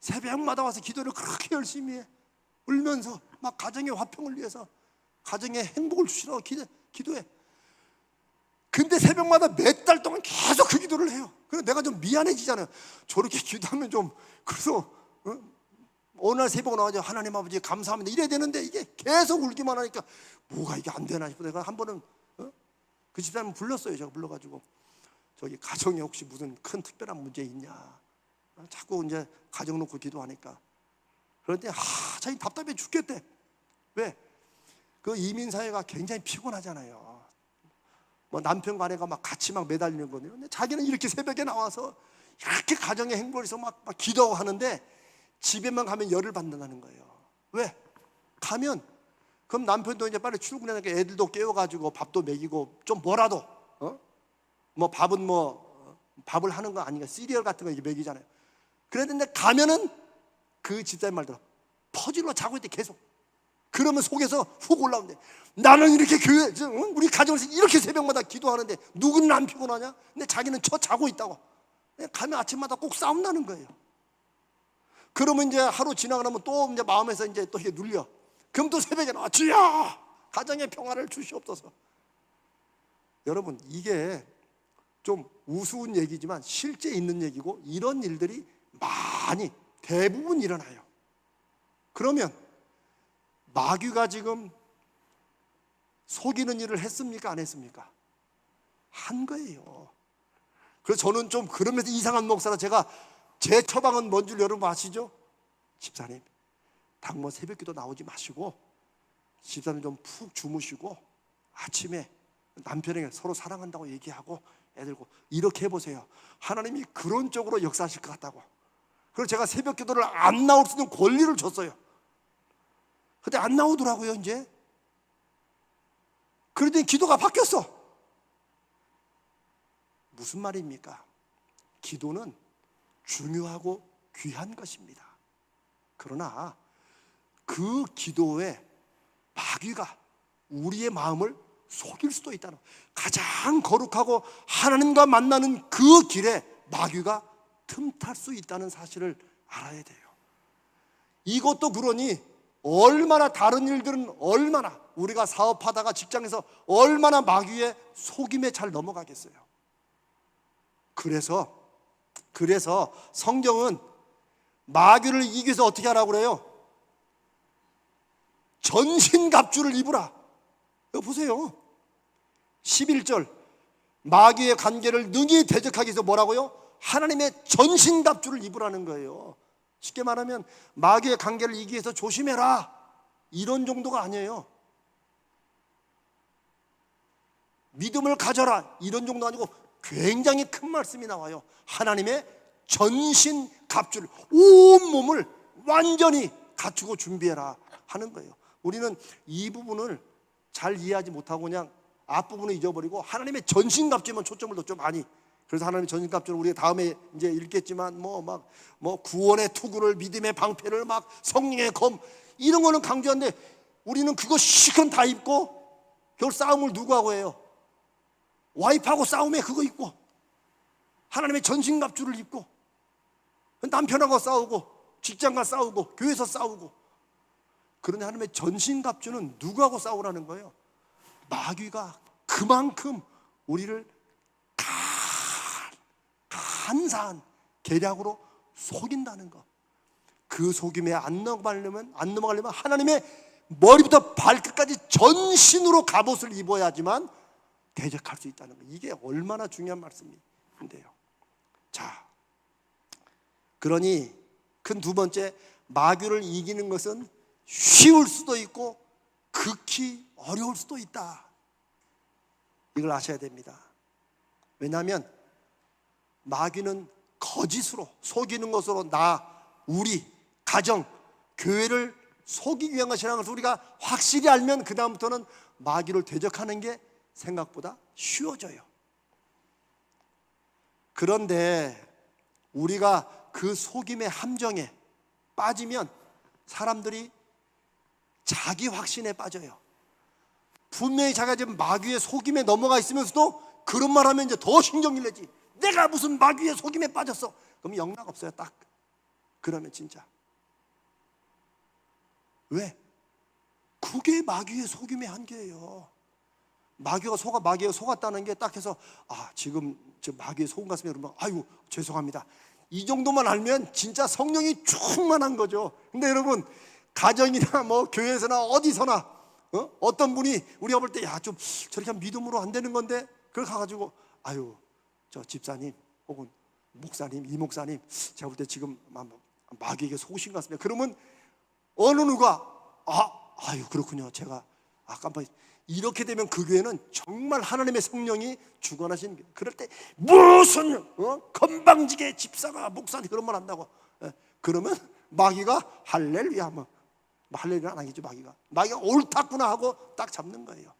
새벽마다 와서 기도를 그렇게 열심히 해. 울면서 막 가정의 화평을 위해서, 가정의 행복을 주시라고 기도해. 근데 새벽마다 몇 달 동안 계속 그 기도를 해요. 그래서 내가 좀 미안해지잖아요. 저렇게 기도하면 좀, 그래서 어느 날 새벽에 나와서 하나님 아버지 감사합니다 이래야 되는데 이게 계속 울기만 하니까 뭐가 이게 안 되나 싶어. 내가 한 번은 그 집사님 불렀어요. 제가 불러가지고, 저기 가정에 혹시 무슨 큰 특별한 문제 있냐, 자꾸 이제 가정 놓고 기도하니까. 그런데 자기 답답해 죽겠대. 왜? 그 이민 사회가 굉장히 피곤하잖아요. 뭐 남편과 아내가 막 같이 막 매달리는 거네요. 근데 자기는 이렇게 새벽에 나와서 이렇게 가정의 행복을 위해서 막 기도하고 하는데 집에만 가면 열을 받는다는 거예요. 왜? 가면 그럼 남편도 이제 빨리 출근하니까 애들도 깨워가지고 밥도 먹이고 좀 뭐라도 뭐 밥을 하는 거 아닌가, 시리얼 같은 거 이제 먹이잖아요. 그랬는데 가면은 그 집사님 말대로 퍼즐로 자고 있대 계속. 그러면 속에서 훅 올라오는데, 나는 이렇게 교회, 우리 가정에서 이렇게 새벽마다 기도하는데 누구는 안 피곤하냐? 근데 자기는 자고 있다고. 가면 아침마다 꼭 싸움나는 거예요. 그러면 이제 하루 지나고 나면 또 이제 마음에서 이제 또 이게 눌려. 그럼 또 새벽에 나와, 주여 가정의 평화를 주시옵소서. 여러분, 이게 좀 우스운 얘기지만 실제 있는 얘기고, 이런 일들이 많이 대부분 일어나요. 그러면 마귀가 지금 속이는 일을 했습니까? 안 했습니까? 한 거예요. 그래서 저는 좀 그러면서 이상한 목사라, 제가 제 처방은 뭔 줄 여러분 아시죠? 집사님, 당번 새벽기도 나오지 마시고 집사님 좀 푹 주무시고 아침에 남편에게 서로 사랑한다고 얘기하고 애들고 이렇게 해보세요. 하나님이 그런 쪽으로 역사하실 것 같다고. 그래서 제가 새벽기도를 안 나올 수 있는 권리를 줬어요. 근데 안 나오더라고요. 이제 그러더니 기도가 바뀌었어. 무슨 말입니까? 기도는 중요하고 귀한 것입니다. 그러나 그 기도에 마귀가 우리의 마음을 속일 수도 있다는, 가장 거룩하고 하나님과 만나는 그 길에 마귀가 틈탈 수 있다는 사실을 알아야 돼요. 이것도 그러니 얼마나 다른 일들은, 얼마나 우리가 사업하다가 직장에서 얼마나 마귀의 속임에 잘 넘어가겠어요. 그래서 성경은 마귀를 이기기 위해서 어떻게 하라고 그래요? 전신갑주를 입으라. 여기 보세요. 11절, 마귀의 관계를 능히 대적하기 위해서 뭐라고요? 하나님의 전신갑주를 입으라는 거예요. 쉽게 말하면 마귀의 관계를 이기기 위해서 조심해라, 이런 정도가 아니에요. 믿음을 가져라, 이런 정도 아니고 굉장히 큰 말씀이 나와요. 하나님의 전신갑주를, 온몸을 완전히 갖추고 준비해라 하는 거예요. 우리는 이 부분을 잘 이해하지 못하고 그냥 앞부분을 잊어버리고 하나님의 전신갑주에만 초점을 뒀죠, 많이. 그래서 하나님의 전신갑주는 우리가 다음에 이제 읽겠지만 구원의 투구를, 믿음의 방패를, 막 성령의 검, 이런 거는 강조하는데 우리는 그거 시큰 다 입고 결국 싸움을 누구하고 해요? 와이프하고 싸움에 그거 입고, 하나님의 전신갑주를 입고 남편하고 싸우고 직장과 싸우고 교회에서 싸우고. 그런데 하나님의 전신갑주는 누구하고 싸우라는 거예요? 마귀가 그만큼 우리를 간사한 계략으로 속인다는 거. 그 속임에 안 넘어가려면 하나님의 머리부터 발끝까지 전신으로 갑옷을 입어야지만 대적할 수 있다는 거. 이게 얼마나 중요한 말씀인데요. 자, 그러니 큰 두 번째, 마귀를 이기는 것은 쉬울 수도 있고 극히 어려울 수도 있다. 이걸 아셔야 됩니다. 왜냐하면 마귀는 거짓으로, 속이는 것으로 우리 가정, 교회를 속이기 위한 것이라는 것을 우리가 확실히 알면 그 다음부터는 마귀를 대적하는 게 생각보다 쉬워져요. 그런데 우리가 그 속임의 함정에 빠지면 사람들이 자기 확신에 빠져요. 분명히 자기가 지금 마귀의 속임에 넘어가 있으면서도 그런 말 하면 이제 더 신경질 내지. 내가 무슨 마귀의 속임에 빠졌어. 그럼 영락 없어요. 딱 그러면 진짜. 왜? 그게 마귀의 속임의 한계예요. 마귀가 속았다는 게 딱 해서 지금 저 마귀의 속은 가슴에 그러면 아이고 죄송합니다. 이 정도만 알면 진짜 성령이 충만한 거죠. 근데 여러분 가정이나 뭐 교회에서나 어디서나 어떤 분이 우리가 볼 때 좀 저렇게 하면 믿음으로 안 되는 건데 그걸 가가지고 아유 저 집사님 혹은 목사님 이 목사님 제가 볼 때 지금 마귀에게 속으신 것 같습니다. 그러면 어느 누가 아유 그렇군요. 제가 깜빡. 이렇게 되면 그 교회는 정말 하나님의 성령이 주관하시는 게 그럴 때 무슨 건방지게 집사가 목사님 그런 말 한다고 그러면 마귀가 할렐루야 할렐루야 안 하겠죠. 마귀가 옳다구나 하고 딱 잡는 거예요.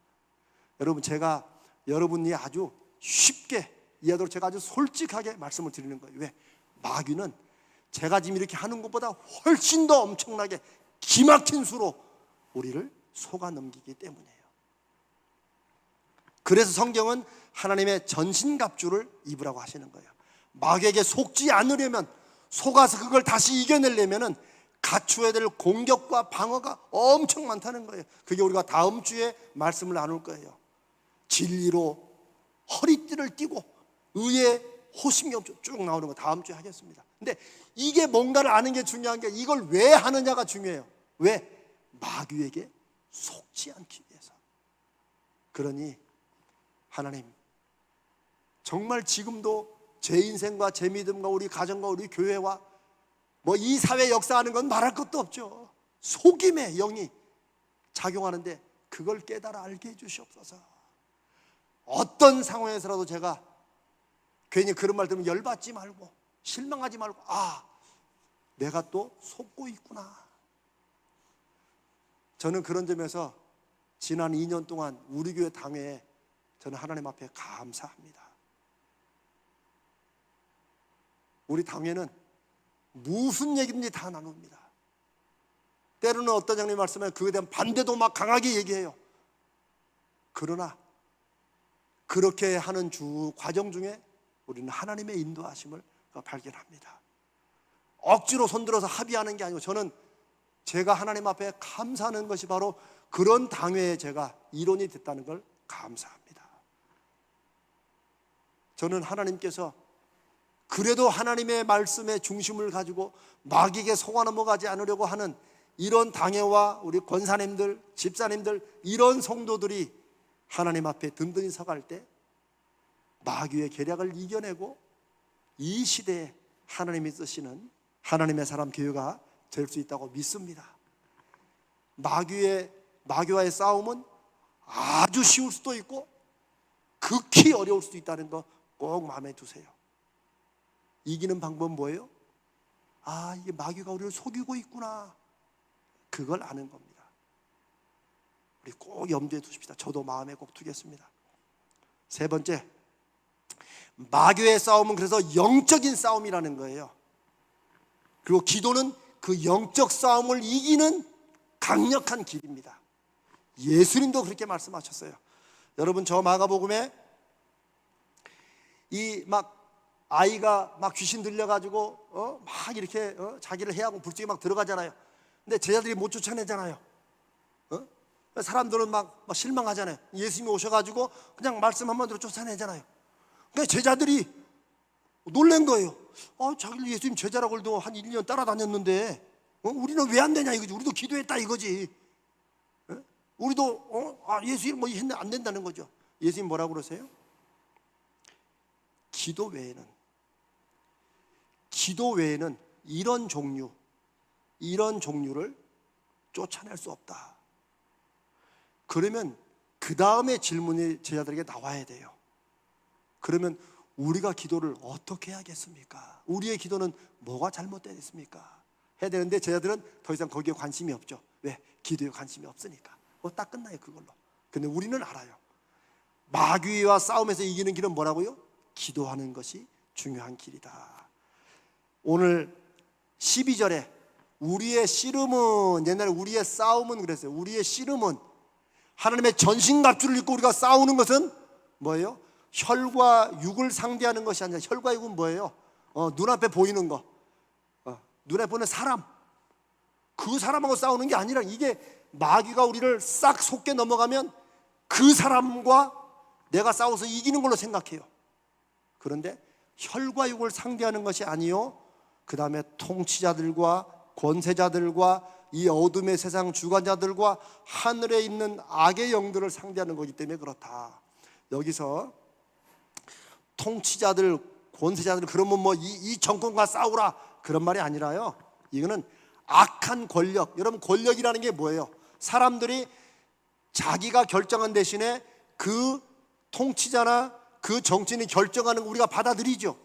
여러분 제가 여러분이 아주 쉽게 이해하도록 제가 아주 솔직하게 말씀을 드리는 거예요. 왜? 마귀는 제가 지금 이렇게 하는 것보다 훨씬 더 엄청나게 기막힌 수로 우리를 속아 넘기기 때문이에요. 그래서 성경은 하나님의 전신갑주를 입으라고 하시는 거예요. 마귀에게 속지 않으려면, 속아서 그걸 다시 이겨내려면 갖추어야 될 공격과 방어가 엄청 많다는 거예요. 그게 우리가 다음 주에 말씀을 나눌 거예요. 진리로 허리띠를 띠고 의의 호심경 쭉 나오는 거 다음 주에 하겠습니다. 근데 이게 뭔가를 아는 게 중요한 게 이걸 왜 하느냐가 중요해요. 왜? 마귀에게 속지 않기 위해서. 그러니 하나님 정말 지금도 제 인생과 제 믿음과 우리 가정과 우리 교회와 뭐 이 사회 역사하는 건 말할 것도 없죠. 속임의 영이 작용하는데 그걸 깨달아 알게 해주시옵소서. 어떤 상황에서라도 제가 괜히 그런 말 들으면 열받지 말고 실망하지 말고 내가 또 속고 있구나. 저는 그런 점에서 지난 2년 동안 우리 교회 당회에 저는 하나님 앞에 감사합니다. 우리 당회는 무슨 얘기든지 다 나눕니다. 때로는 어떤 장로님 말씀에 그에 대한 반대도 막 강하게 얘기해요. 그러나 그렇게 하는 과정 중에 우리는 하나님의 인도하심을 발견합니다. 억지로 손들어서 합의하는 게 아니고 저는 제가 하나님 앞에 감사하는 것이 바로 그런 당회에 제가 일원이 됐다는 걸 감사합니다. 저는 하나님께서 그래도 하나님의 말씀의 중심을 가지고 마귀에게 속아 넘어가지 않으려고 하는 이런 당회와 우리 권사님들, 집사님들 이런 성도들이 하나님 앞에 든든히 서갈 때 마귀의 계략을 이겨내고 이 시대에 하나님이 쓰시는 하나님의 사람 교회가 될 수 있다고 믿습니다. 마귀와의 싸움은 아주 쉬울 수도 있고 극히 어려울 수도 있다는 거 꼭 마음에 두세요. 이기는 방법은 뭐예요? 이게 마귀가 우리를 속이고 있구나. 그걸 아는 겁니다. 우리 꼭 염두에 두십시다. 저도 마음에 꼭 두겠습니다. 세 번째, 마귀의 싸움은 그래서 영적인 싸움이라는 거예요. 그리고 기도는 그 영적 싸움을 이기는 강력한 길입니다. 예수님도 그렇게 말씀하셨어요. 여러분 저 마가복음에 아이가 귀신 들려가지고 막 이렇게 자기를 해하고 불중에 막 들어가잖아요. 근데 제자들이 못 쫓아내잖아요. 사람들은 막 실망하잖아요. 예수님이 오셔가지고 그냥 말씀 한마디로 쫓아내잖아요. 그러니까 제자들이 놀란 거예요. 자기를 예수님 제자라고 해도 한 1년 따라다녔는데 우리는 왜 안 되냐 이거지. 우리도 기도했다 이거지. 우리도 예수님 뭐 했는데 안 된다는 거죠. 예수님 뭐라고 그러세요? 기도 외에는 이런 종류를 쫓아낼 수 없다. 그러면 그 다음에 질문이 제자들에게 나와야 돼요. 그러면 우리가 기도를 어떻게 해야겠습니까? 우리의 기도는 뭐가 잘못되었습니까? 해야 되는데 제자들은 더 이상 거기에 관심이 없죠. 왜? 기도에 관심이 없으니까. 딱 끝나요 그걸로. 근데 우리는 알아요. 마귀와 싸움에서 이기는 길은 뭐라고요? 기도하는 것이 중요한 길이다. 오늘 12절에 우리의 씨름은, 옛날에 우리의 싸움은 그랬어요. 우리의 씨름은 하나님의 전신갑주를 입고 우리가 싸우는 것은 뭐예요? 혈과 육을 상대하는 것이 아니라, 혈과 육은 뭐예요? 눈앞에 보이는 거, 눈에 보이는 사람, 그 사람하고 싸우는 게 아니라, 이게 마귀가 우리를 싹 속게 넘어가면 그 사람과 내가 싸워서 이기는 걸로 생각해요. 그런데 혈과 육을 상대하는 것이 아니요, 그 다음에 통치자들과 권세자들과 이 어둠의 세상 주관자들과 하늘에 있는 악의 영들을 상대하는 거기 때문에 그렇다. 여기서 통치자들, 권세자들, 그러면 뭐 이 정권과 싸우라, 그런 말이 아니라요, 이거는 악한 권력. 여러분, 권력이라는 게 뭐예요? 사람들이 자기가 결정한 대신에 그 통치자나 그 정치인이 결정하는 거 우리가 받아들이죠.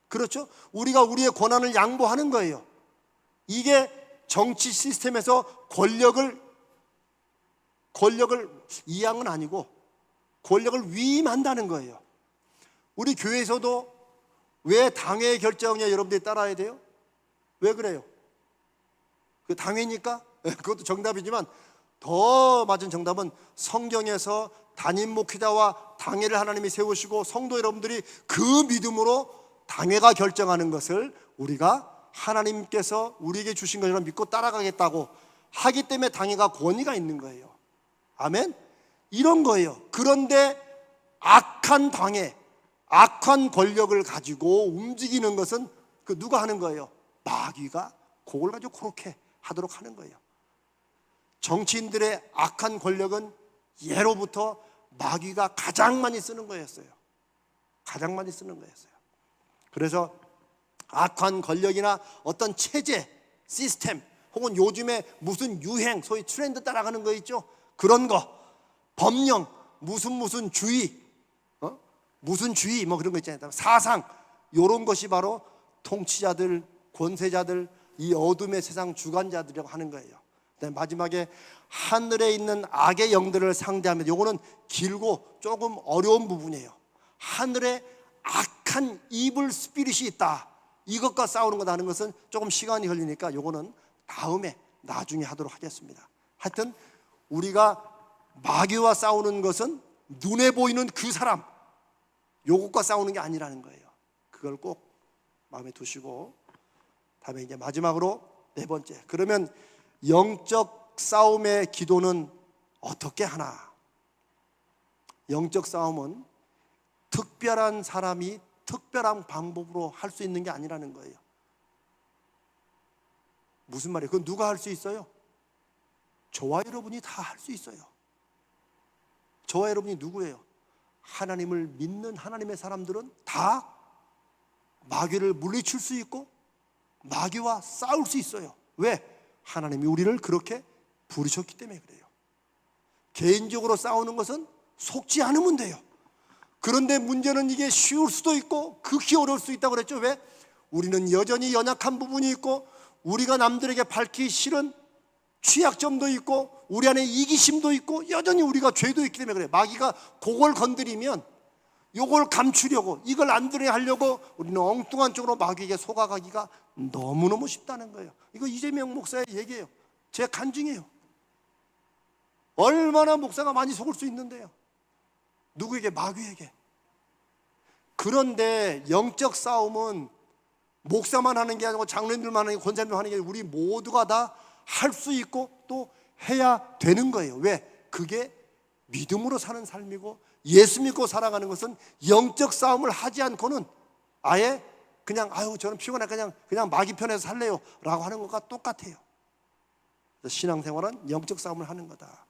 그렇죠? 우리가 우리의 권한을 양보하는 거예요. 이게 정치 시스템에서 권력을 이양은 아니고 권력을 위임한다는 거예요. 우리 교회에서도 왜 당회의 결정이냐 여러분들이 따라야 돼요? 왜 그래요? 그 당회니까? 그것도 정답이지만 더 맞은 정답은 성경에서 담임 목회자와 당회를 하나님이 세우시고 성도 여러분들이 그 믿음으로 당회가 결정하는 것을 우리가 하나님께서 우리에게 주신 것처럼 믿고 따라가겠다고 하기 때문에 당회가 권위가 있는 거예요. 아멘? 이런 거예요. 그런데 악한 당회, 악한 권력을 가지고 움직이는 것은 그 누가 하는 거예요? 마귀가 그걸 가지고 그렇게 하도록 하는 거예요. 정치인들의 악한 권력은 예로부터 마귀가 가장 많이 쓰는 거였어요. 가장 많이 쓰는 거였어요. 그래서 악한 권력이나 어떤 체제, 시스템, 혹은 요즘에 무슨 유행, 소위 트렌드 따라가는 거 있죠? 그런 거, 법령, 무슨 주의, 무슨 주의, 뭐 그런 거 있잖아요. 사상, 이런 것이 바로 통치자들, 권세자들, 이 어둠의 세상 주관자들이라고 하는 거예요. 마지막에 하늘에 있는 악의 영들을 상대하면, 요거는 길고 조금 어려운 부분이에요. 하늘에 악한 이블 스피릿이 있다, 이것과 싸우는 거다 하는 것은 조금 시간이 걸리니까 요거는 나중에 하도록 하겠습니다. 하여튼 우리가 마귀와 싸우는 것은 눈에 보이는 그 사람, 요것과 싸우는 게 아니라는 거예요. 그걸 꼭 마음에 두시고, 다음에 이제 마지막으로 네 번째, 그러면 영적 싸움의 기도는 어떻게 하나? 영적 싸움은 특별한 사람이 특별한 방법으로 할 수 있는 게 아니라는 거예요. 무슨 말이에요? 그건 누가 할 수 있어요? 저와 여러분이 다 할 수 있어요. 저와 여러분이 누구예요? 하나님을 믿는 하나님의 사람들은 다 마귀를 물리칠 수 있고 마귀와 싸울 수 있어요. 왜? 하나님이 우리를 그렇게 부르셨기 때문에 그래요. 개인적으로 싸우는 것은 속지 않으면 돼요. 그런데 문제는 이게 쉬울 수도 있고 극히 어려울 수 있다고 그랬죠. 왜? 우리는 여전히 연약한 부분이 있고 우리가 남들에게 밝히기 싫은 취약점도 있고 우리 안에 이기심도 있고 여전히 우리가 죄도 있기 때문에 그래요. 마귀가 그걸 건드리면 요걸 감추려고, 이걸 안 드러내 하려고 우리는 엉뚱한 쪽으로 마귀에게 속아가기가 너무너무 쉽다는 거예요. 이거 이재명 목사의 얘기예요. 제 간증이에요. 얼마나 목사가 많이 속을 수 있는데요. 누구에게? 마귀에게. 그런데 영적 싸움은 목사만 하는 게 아니고 장로님들만 하는 게, 권사님만 하는 게 아니고 우리 모두가 다 할 수 있고 또 해야 되는 거예요. 왜? 그게 믿음으로 사는 삶이고 예수 믿고 살아가는 것은 영적 싸움을 하지 않고는 아예 그냥 저는 피곤해 그냥 마귀 편에서 살래요 라고 하는 것과 똑같아요. 신앙생활은 영적 싸움을 하는 거다.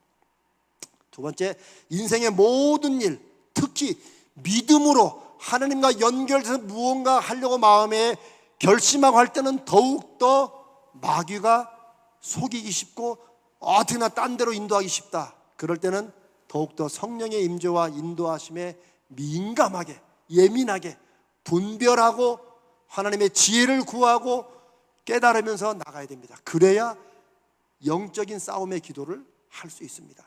두 번째, 인생의 모든 일, 특히 믿음으로 하나님과 연결돼서 무언가 하려고 마음에 결심하고 할 때는 더욱더 마귀가 속이기 쉽고 어떻게나 딴 데로 인도하기 쉽다. 그럴 때는 더욱더 성령의 임재와 인도하심에 민감하게, 예민하게 분별하고 하나님의 지혜를 구하고 깨달으면서 나가야 됩니다. 그래야 영적인 싸움의 기도를 할 수 있습니다.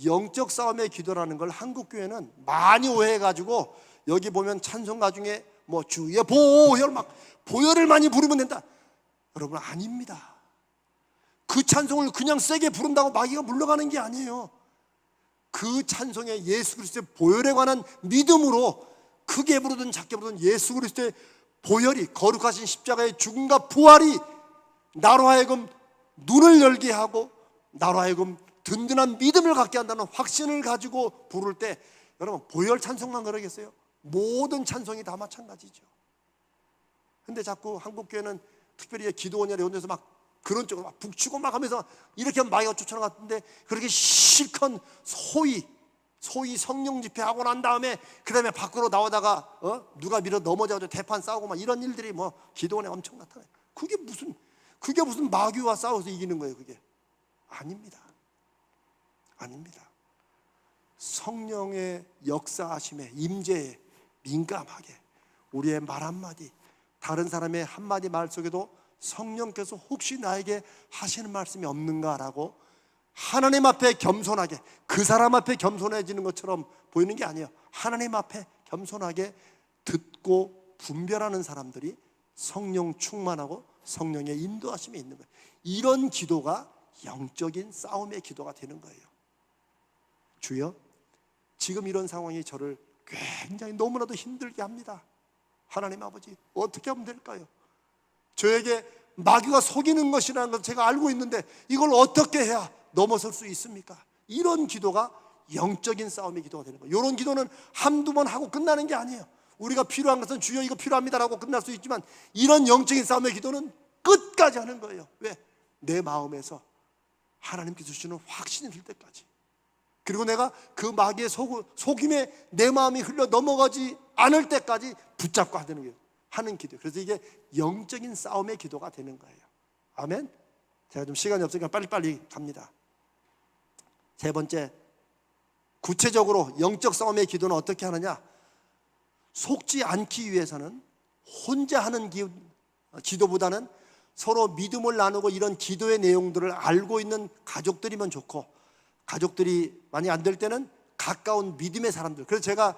영적 싸움의 기도라는 걸 한국교회는 많이 오해해가지고 여기 보면 찬송가 중에 뭐 주의 보혈 막 보혈을 많이 부르면 된다. 여러분, 아닙니다. 그 찬송을 그냥 세게 부른다고 마귀가 물러가는 게 아니에요. 그 찬송에 예수 그리스도의 보혈에 관한 믿음으로 크게 부르든 작게 부르든 예수 그리스도의 보혈이, 거룩하신 십자가의 죽음과 부활이 나로 하여금 눈을 열게 하고 나로 하여금 든든한 믿음을 갖게 한다는 확신을 가지고 부를 때, 여러분 보혈 찬송만 그러겠어요? 모든 찬송이 다 마찬가지죠. 근데 자꾸 한국교회는 특별히 기도원이나 이런 데서 막 그런 쪽으로 막 북치고 막 하면서 이렇게 마귀가 쫓아나갔는데, 그렇게 실컷 소위 성령 집회하고 난 다음에 그 다음에 밖으로 나오다가 누가 밀어 넘어져가지고 대판 싸우고 막 이런 일들이 뭐 기도원에 엄청 나타나요. 그게 무슨 마귀와 싸워서 이기는 거예요? 그게 아닙니다. 성령의 역사하심에, 임재에 민감하게 우리의 말 한마디, 다른 사람의 한마디 말 속에도 성령께서 혹시 나에게 하시는 말씀이 없는가라고 하나님 앞에 겸손하게, 그 사람 앞에 겸손해지는 것처럼 보이는 게 아니에요. 하나님 앞에 겸손하게 듣고 분별하는 사람들이 성령 충만하고 성령의 인도하심이 있는 거예요. 이런 기도가 영적인 싸움의 기도가 되는 거예요. 주여, 지금 이런 상황이 저를 굉장히 너무나도 힘들게 합니다. 하나님 아버지, 어떻게 하면 될까요? 저에게 마귀가 속이는 것이라는 것을 제가 알고 있는데 이걸 어떻게 해야 넘어설 수 있습니까? 이런 기도가 영적인 싸움의 기도가 되는 거예요. 이런 기도는 한두 번 하고 끝나는 게 아니에요. 우리가 필요한 것은 주여 이거 필요합니다라고 끝날 수 있지만, 이런 영적인 싸움의 기도는 끝까지 하는 거예요. 왜? 내 마음에서 하나님께서 주시는 확신이 들 때까지, 그리고 내가 그 마귀의 속임에 내 마음이 흘러 넘어가지 않을 때까지 붙잡고 하는 기도. 그래서 이게 영적인 싸움의 기도가 되는 거예요. 아멘. 제가 좀 시간이 없으니까 빨리빨리 갑니다. 세 번째, 구체적으로 영적 싸움의 기도는 어떻게 하느냐? 속지 않기 위해서는 혼자 하는 기도보다는 서로 믿음을 나누고 이런 기도의 내용들을 알고 있는 가족들이면 좋고, 가족들이 많이 안 될 때는 가까운 믿음의 사람들. 그래서 제가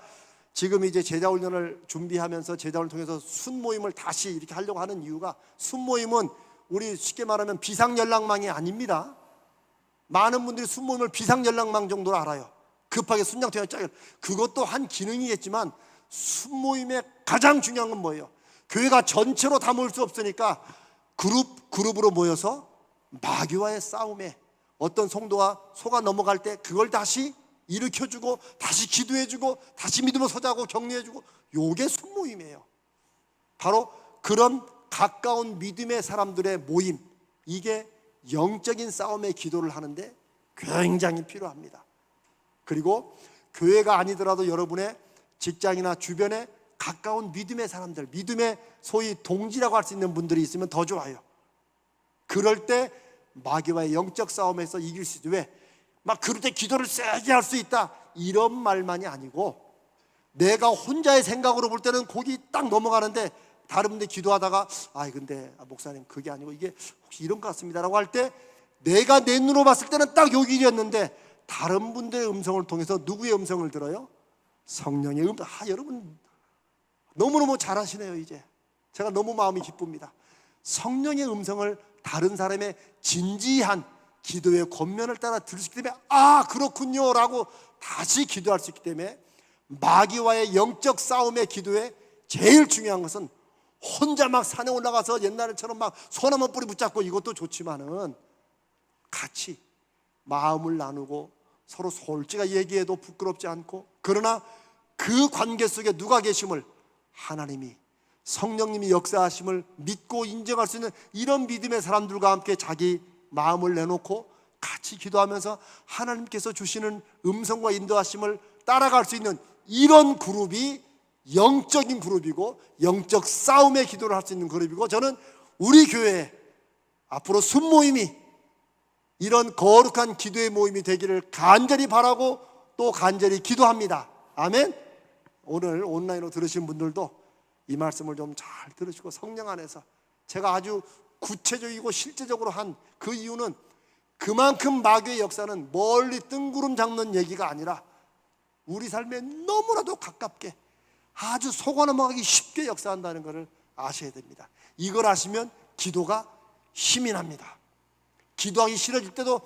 지금 이제 제자훈련을 준비하면서 제자훈련을 통해서 순모임을 다시 이렇게 하려고 하는 이유가, 순모임은 우리 쉽게 말하면 비상연락망이 아닙니다. 많은 분들이 순모임을 비상연락망 정도로 알아요. 급하게 순장통화 짜요. 그것도 한 기능이겠지만 순모임의 가장 중요한 건 뭐예요? 교회가 전체로 다 모일 수 없으니까 그룹으로 모여서 마귀와의 싸움에 어떤 성도가 속아 넘어갈 때 그걸 다시 일으켜주고 다시 기도해주고 다시 믿음으로 서자고 격려해주고, 요게 순모임이에요. 바로 그런 가까운 믿음의 사람들의 모임, 이게 영적인 싸움의 기도를 하는데 굉장히 필요합니다. 그리고 교회가 아니더라도 여러분의 직장이나 주변에 가까운 믿음의 사람들, 믿음의 소위 동지라고 할 수 있는 분들이 있으면 더 좋아요. 그럴 때 마귀와의 영적 싸움에서 이길 수 있어요. 왜? 막 그럴 때 기도를 세게 할 수 있다, 이런 말만이 아니고, 내가 혼자의 생각으로 볼 때는 거기 딱 넘어가는데 다른 분들 기도하다가 근데 목사님 그게 아니고 이게 혹시 이런 것 같습니다라고 할 때, 내가 내 눈으로 봤을 때는 딱 요 길이었는데 다른 분들의 음성을 통해서 누구의 음성을 들어요? 성령의 음성. 여러분 너무너무 잘하시네요. 이제 제가 너무 마음이 기쁩니다. 성령의 음성을 다른 사람의 진지한 기도의 권면을 따라 들을 수 있기 때문에 그렇군요 라고 다시 기도할 수 있기 때문에, 마귀와의 영적 싸움의 기도에 제일 중요한 것은 혼자 막 산에 올라가서 옛날처럼 막 소나무 뿌리 붙잡고, 이것도 좋지만은 같이 마음을 나누고 서로 솔직하게 얘기해도 부끄럽지 않고, 그러나 그 관계 속에 누가 계심을, 하나님이, 성령님이 역사하심을 믿고 인정할 수 있는 이런 믿음의 사람들과 함께 자기 마음을 내놓고 같이 기도하면서 하나님께서 주시는 음성과 인도하심을 따라갈 수 있는 이런 그룹이 영적인 그룹이고, 영적 싸움의 기도를 할 수 있는 그룹이고, 저는 우리 교회에 앞으로 순모임이 이런 거룩한 기도의 모임이 되기를 간절히 바라고 또 간절히 기도합니다. 아멘. 오늘 온라인으로 들으신 분들도 이 말씀을 좀 잘 들으시고, 성령 안에서 제가 아주 구체적이고 실제적으로 한 그 이유는, 그만큼 마귀의 역사는 멀리 뜬구름 잡는 얘기가 아니라 우리 삶에 너무나도 가깝게 아주 속아 넘어가기 쉽게 역사한다는 것을 아셔야 됩니다. 이걸 아시면 기도가 힘이 납니다. 기도하기 싫어질 때도,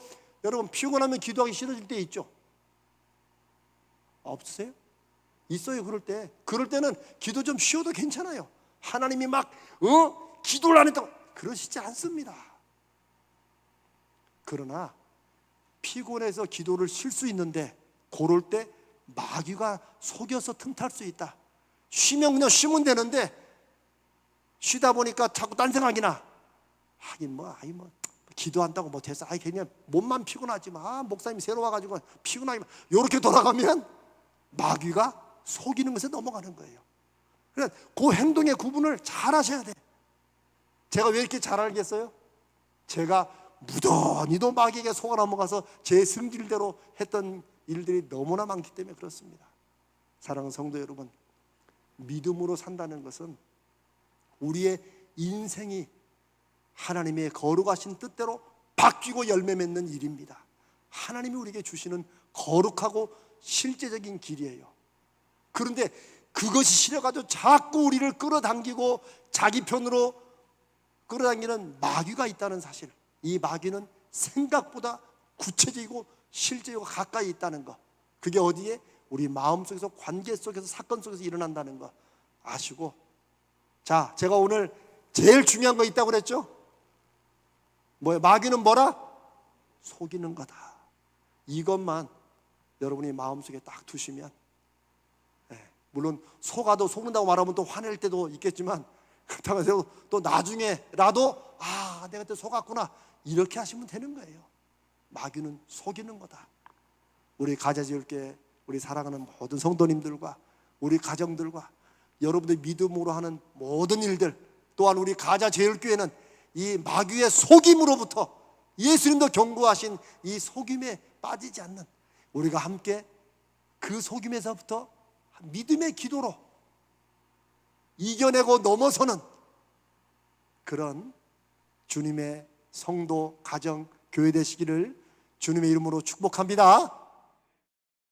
여러분 피곤하면 기도하기 싫어질 때 있죠. 없으세요? 있어요. 그럴 때는 기도 좀 쉬어도 괜찮아요. 하나님이 막 기도를 안 했다고 그러시지 않습니다. 그러나 피곤해서 기도를 쉴 수 있는데 그럴 때 마귀가 속여서 틈탈 수 있다. 쉬면 그냥 쉬면 되는데 쉬다 보니까 자꾸 딴 생각이 나. 하긴 뭐 기도한다고 뭐 됐어. 그냥 몸만 피곤하지 마. 목사님 새로 와가지고 피곤하기만. 이렇게 돌아가면 마귀가 속이는 것에 넘어가는 거예요. 그러니까 그 행동의 구분을 잘 하셔야 돼. 제가 왜 이렇게 잘 알겠어요? 제가 무던히도 마귀에게 속아 넘어가서 제 승질대로 했던 일들이 너무나 많기 때문에 그렇습니다. 사랑하는 성도 여러분, 믿음으로 산다는 것은 우리의 인생이 하나님의 거룩하신 뜻대로 바뀌고 열매 맺는 일입니다. 하나님이 우리에게 주시는 거룩하고 실제적인 길이에요. 그런데 그것이 싫어가지고 자꾸 우리를 끌어당기고 자기 편으로 끌어당기는 마귀가 있다는 사실, 이 마귀는 생각보다 구체적이고 실제적이고 가까이 있다는 것, 그게 어디에? 우리 마음속에서, 관계 속에서, 사건 속에서 일어난다는 거 아시고, 자, 제가 오늘 제일 중요한 거 있다고 그랬죠? 뭐예요? 마귀는 뭐라? 속이는 거다. 이것만 여러분이 마음속에 딱 두시면, 물론 속아도 속는다고 말하면 또 화낼 때도 있겠지만, 그렇다고 해서 또 나중에라도 내가 그때 속았구나 이렇게 하시면 되는 거예요. 마귀는 속이는 거다. 우리 가자지울교회, 우리 사랑하는 모든 성도님들과 우리 가정들과 여러분들 믿음으로 하는 모든 일들, 또한 우리 가자제일교회는 이 마귀의 속임으로부터 예수님도 경고하신 이 속임에 빠지지 않는, 우리가 함께 그 속임에서부터 믿음의 기도로 이겨내고 넘어서는 그런 주님의 성도, 가정, 교회 되시기를 주님의 이름으로 축복합니다.